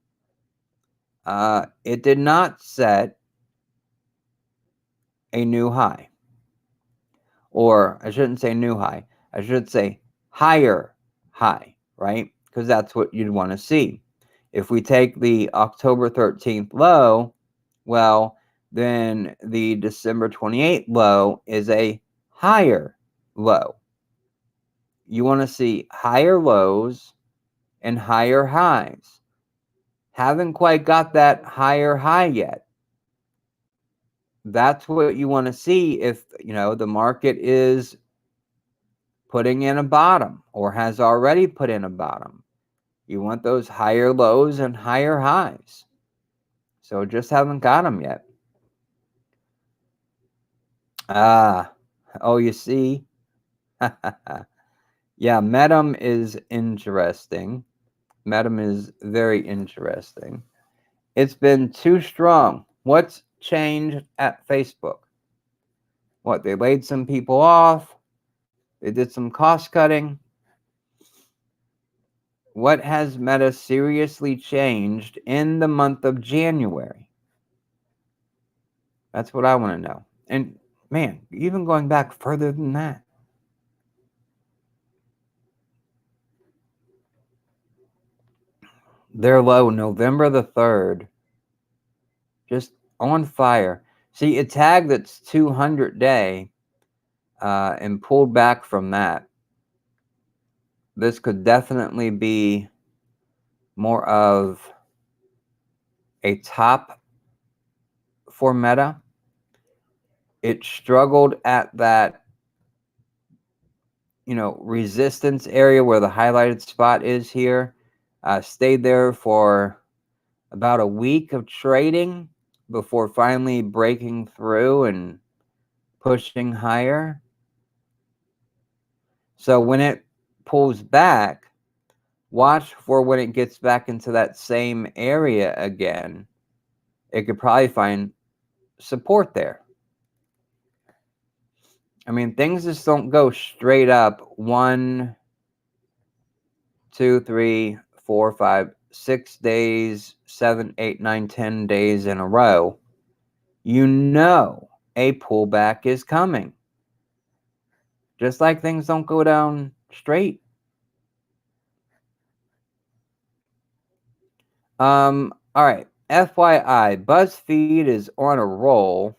it did not set a new high. Or I shouldn't say new high. I should say higher high, right? Because that's what you'd want to see. If we take the October 13th low, well, then the December 28th low is a higher low. You want to see higher lows and higher highs. Haven't quite got that higher high yet. That's what you want to see if, the market is putting in a bottom or has already put in a bottom. You want those higher lows and higher highs. So just haven't got them yet. Oh, you see? Yeah, Metum is interesting. Metum is very interesting. It's been too strong. What's changed at Facebook? What, they laid some people off? They did some cost cutting? What has Meta seriously changed in the month of January? That's what I want to know. And man, even going back further than that. They're low November the 3rd. Just on fire. See, a tag that's 200-day and pulled back from that. This could definitely be more of a top for Meta. It struggled at that, resistance area where the highlighted spot is here. Stayed there for about a week of trading before finally breaking through and pushing higher. So when it pulls back, watch for when it gets back into that same area again. It could probably find support there. I mean, things just don't go straight up 1, 2, 3, 4, 5, 6 days, 7, 8, 9, 10 days in a row. A pullback is coming. Just like things don't go down straight. All right. FYI, BuzzFeed is on a roll.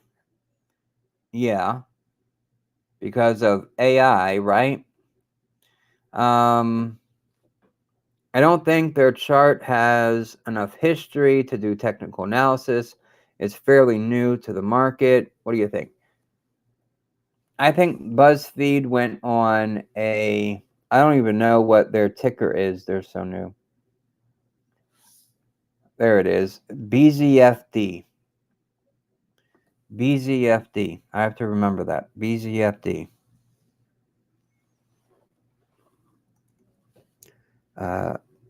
Yeah. Because of AI, right? I don't think their chart has enough history to do technical analysis. It's fairly new to the market. What do you think? I think BuzzFeed went on I don't even know what their ticker is. They're so new. There it is. BZFD. BZFD. I have to remember that. BZFD.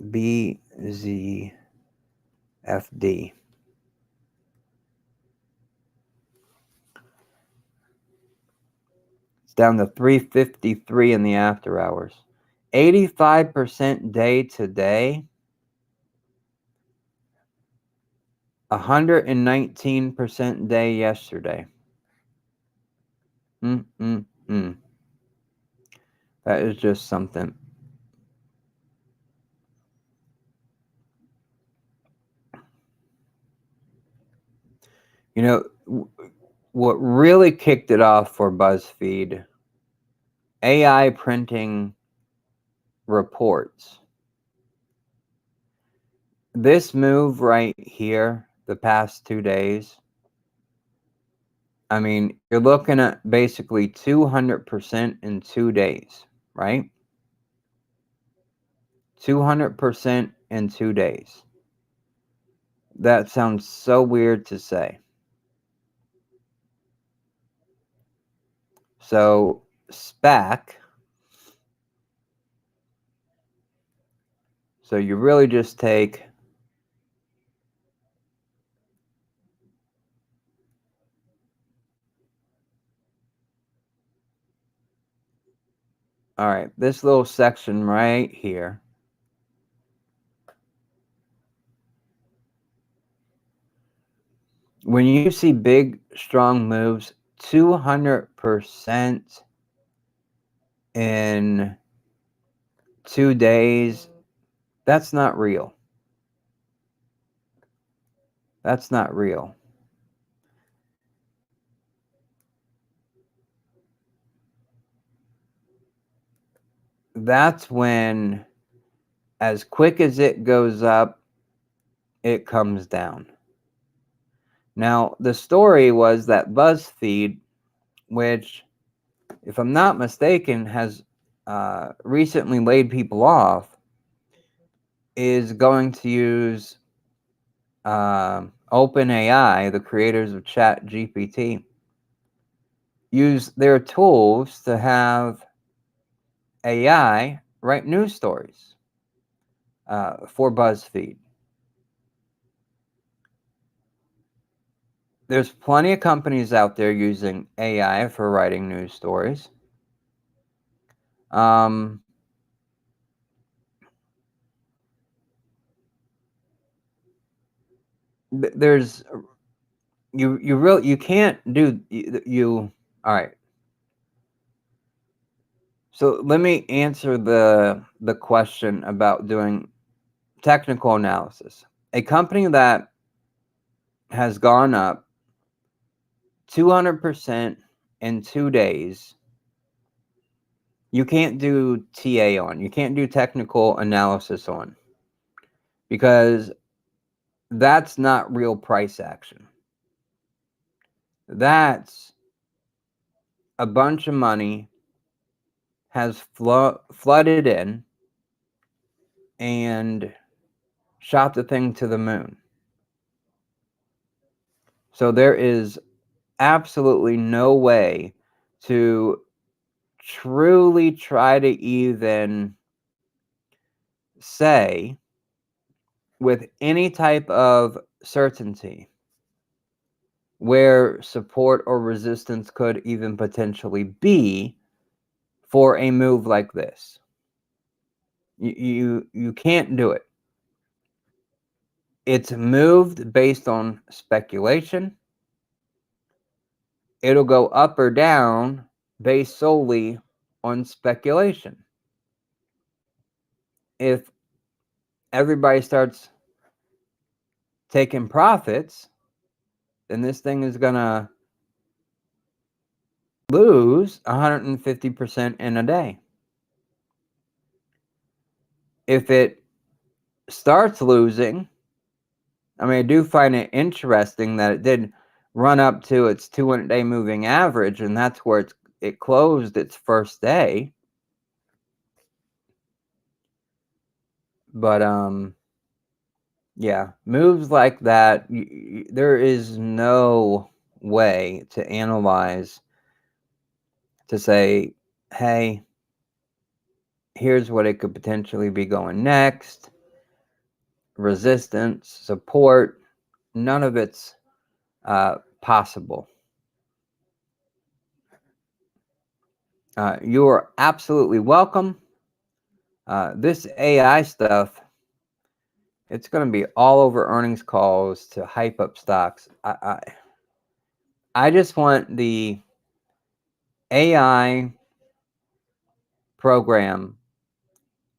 BZFD. It's down to 353 in the after hours. 85% day to day. 119% day yesterday. That is just something. What really kicked it off for BuzzFeed, AI printing reports. This move right here, the past 2 days, I mean, you're looking at basically 200% in 2 days, right? 200% in 2 days. That sounds so weird to say. So, SPAC. So you really just take all right, this little section right here. When you see big, strong moves, 200% in 2 days, that's not real. That's not real. That's when, as quick as it goes up, it comes down. Now, the story was that BuzzFeed, which, if I'm not mistaken, has recently laid people off, is going to use OpenAI, the creators of ChatGPT, use their tools to have AI write news stories for BuzzFeed. There's plenty of companies out there using AI for writing news stories. There's you can't do you. All right. So let me answer the question about doing technical analysis. A company that has gone up 200% in 2 days, you can't do TA on. You can't do technical analysis on, because that's not real price action. That's a bunch of money has flooded in and shot the thing to the moon. So there is absolutely no way to truly try to even say with any type of certainty where support or resistance could even potentially be for a move like this. You can't do it. It's moved based on speculation. It'll go up or down based solely on speculation. If everybody starts taking profits, then this thing is gonna lose 150% in a day. If it starts losing, I mean, I do find it interesting that it did run up to its 200-day moving average, and that's where it closed its first day. But yeah, moves like that, there is no way to analyze to say, hey, here's what it could potentially be going next. Resistance, support, none of it's possible. You are absolutely welcome. This AI stuff, it's going to be all over earnings calls to hype up stocks. I just want the AI program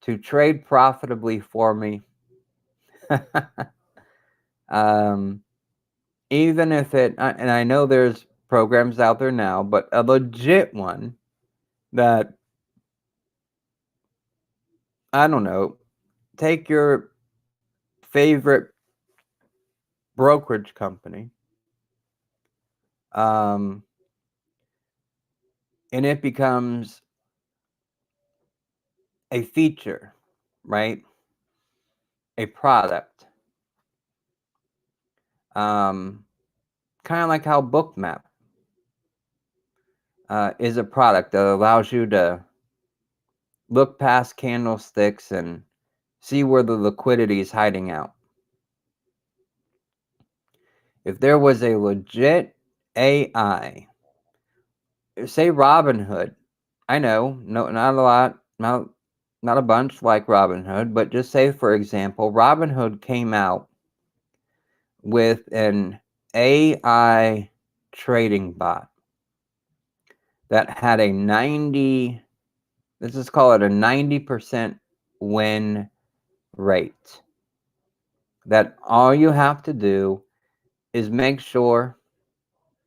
to trade profitably for me. Even if it, and I know there's programs out there now, but a legit one that, I don't know, take your favorite brokerage company, and it becomes a feature, right? A product. Kind of like how Bookmap is a product that allows you to look past candlesticks and see where the liquidity is hiding out. If there was a legit AI, say Robinhood, I know, no, not a lot, not a bunch like Robinhood, but just say, for example, Robinhood came out with an AI trading bot that had a 90, let's just call it a 90% win rate. That all you have to do is make sure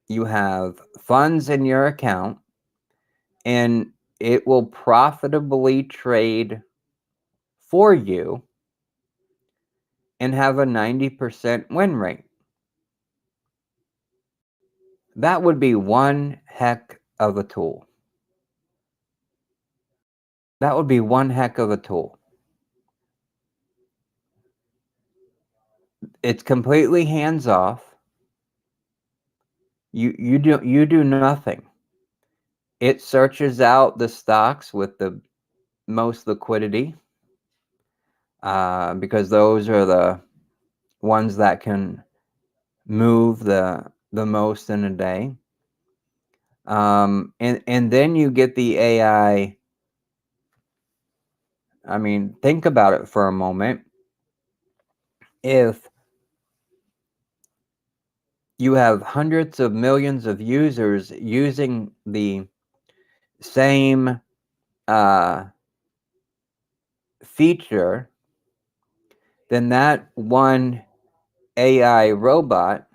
you have funds in your account and it will profitably trade for you and have a 90% win rate. That would be one heck of a tool. That would be one heck of a tool. It's completely hands off. You do nothing. It searches out the stocks with the most liquidity, because those are the ones that can move the most in a day. And then you get the AI. I mean, think about it for a moment. If you have hundreds of millions of users using the same feature, then that one AI robot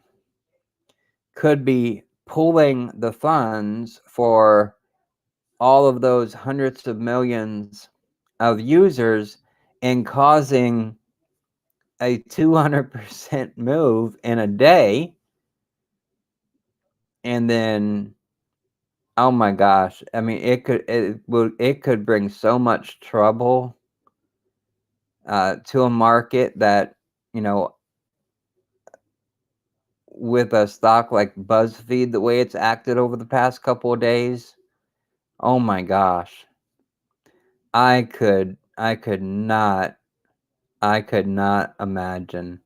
could be pulling the funds for all of those hundreds of millions of users and causing a 200% move in a day. And then, oh my gosh, I mean, it could bring so much trouble to a market that, you know, with a stock like BuzzFeed, the way it's acted over the past couple of days, oh my gosh, I could not imagine.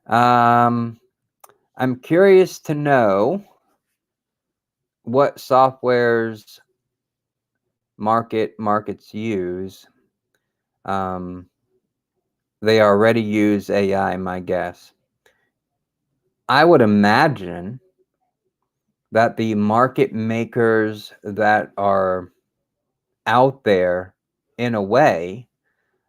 I'm curious to know what softwares markets use. They already use AI, my guess. I would imagine that the market makers that are out there, in a way,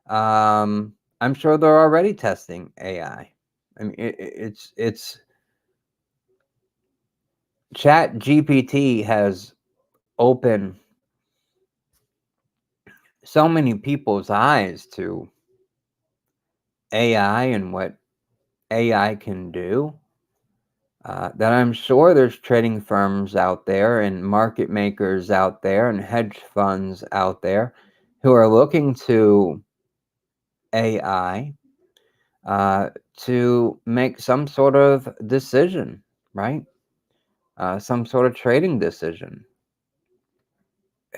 I'm sure they're already testing AI. I mean, it's Chat GPT has opened so many people's eyes to AI and what AI can do, that I'm sure there's trading firms out there and market makers out there and hedge funds out there who are looking to AI to make some sort of decision, right? Some sort of trading decision.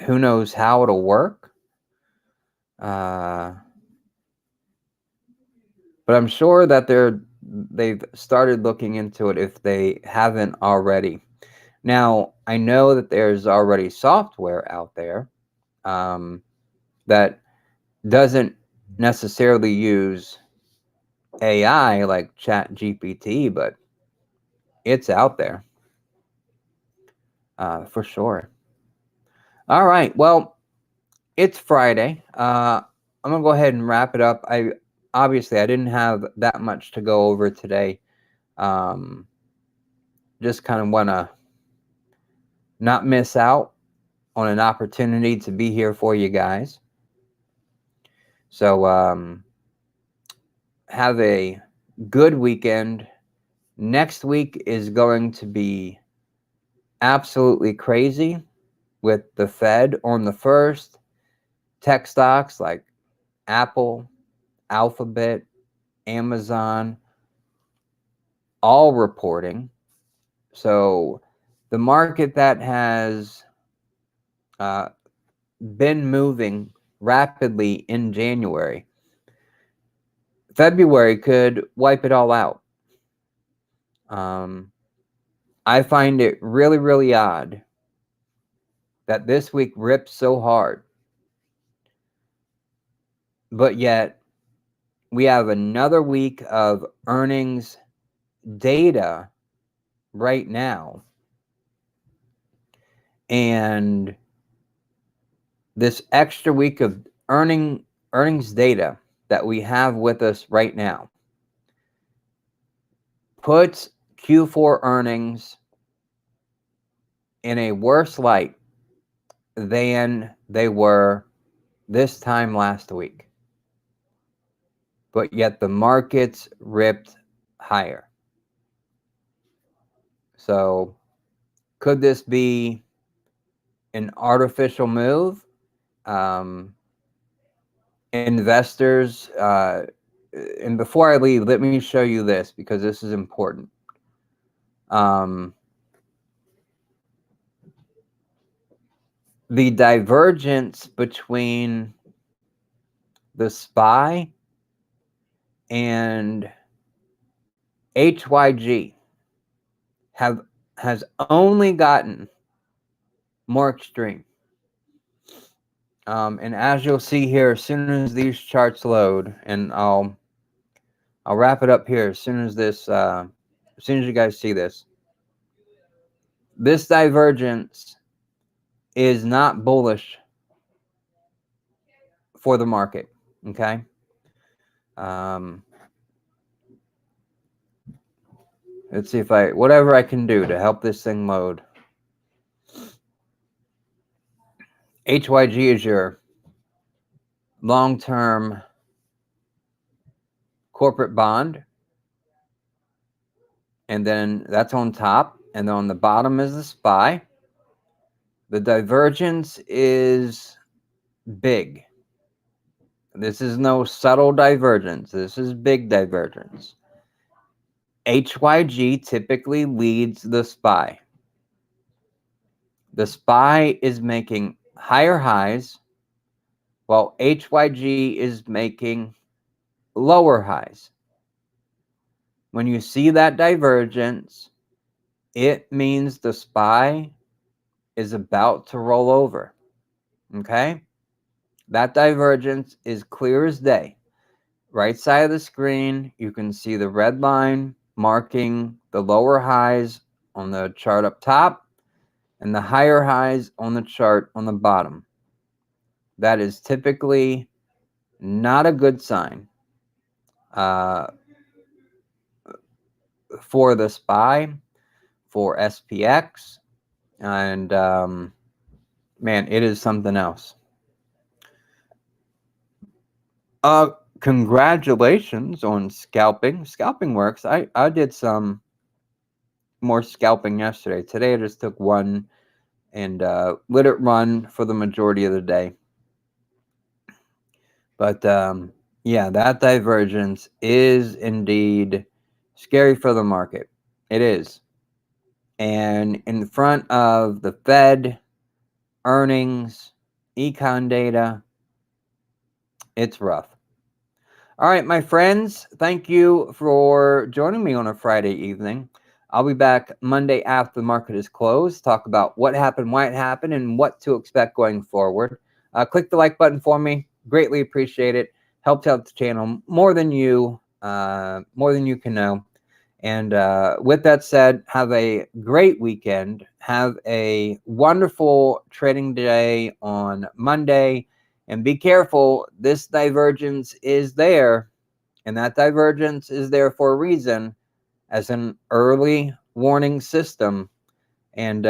Who knows how it'll work? But I'm sure that they've started looking into it if they haven't already. Now, I know that there's already software out there that doesn't necessarily use AI like ChatGPT, but it's out there for sure. All right, well, it's Friday. I'm gonna go ahead and wrap it up. I didn't have that much to go over today. Just kind of want to not miss out on an opportunity to be here for you guys. So have a good weekend. Next week is going to be absolutely crazy with the Fed on the 1st. Tech stocks like Apple, Alphabet, Amazon, all reporting. So the market that has been moving rapidly in January, February could wipe it all out. I find it really, really odd that this week ripped so hard, but yet we have another week of earnings data right now, and this extra week of earnings data that we have with us right now puts Q4 earnings in a worse light than they were this time last week. But yet the markets ripped higher. So could this be an artificial move? Investors, and before I leave, let me show you this because this is important. The divergence between the SPY and HYG has only gotten more extreme. And as you'll see here, as soon as these charts load, and I'll wrap it up here as soon as this, as soon as you guys see this. This divergence is not bullish for the market. Okay. Let's see if whatever I can do to help this thing load. HYG is your long-term corporate bond. And then that's on top. And then on the bottom is the SPY. The divergence is big. This is no subtle divergence. This is big divergence. HYG typically leads the SPY. The SPY is making higher highs while HYG is making lower highs. When you see that divergence, it means the SPY is about to roll over. Okay? That divergence is clear as day. Right side of the screen, you can see the red line marking the lower highs on the chart up top and the higher highs on the chart on the bottom. That is typically not a good sign for the SPY, for SPX, and man, it is something else. Congratulations on scalping. Scalping works. I did some more scalping yesterday. Today I just took one and let it run for the majority of the day. But yeah, that divergence is indeed scary for the market. It is. And in front of the Fed, earnings, econ data, it's rough. All right, my friends, thank you for joining me on a Friday evening. I'll be back Monday after the market is closed, talk about what happened, why it happened, and what to expect going forward. Click the like button for me. Greatly appreciate it. Helps out the channel more than you can know. And with that said, have a great weekend. Have a wonderful trading day on Monday. And be careful, this divergence is there. And that divergence is there for a reason, as an early warning system. And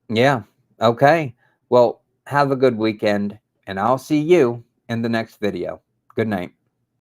yeah, okay. Well, have a good weekend. And I'll see you in the next video. Good night.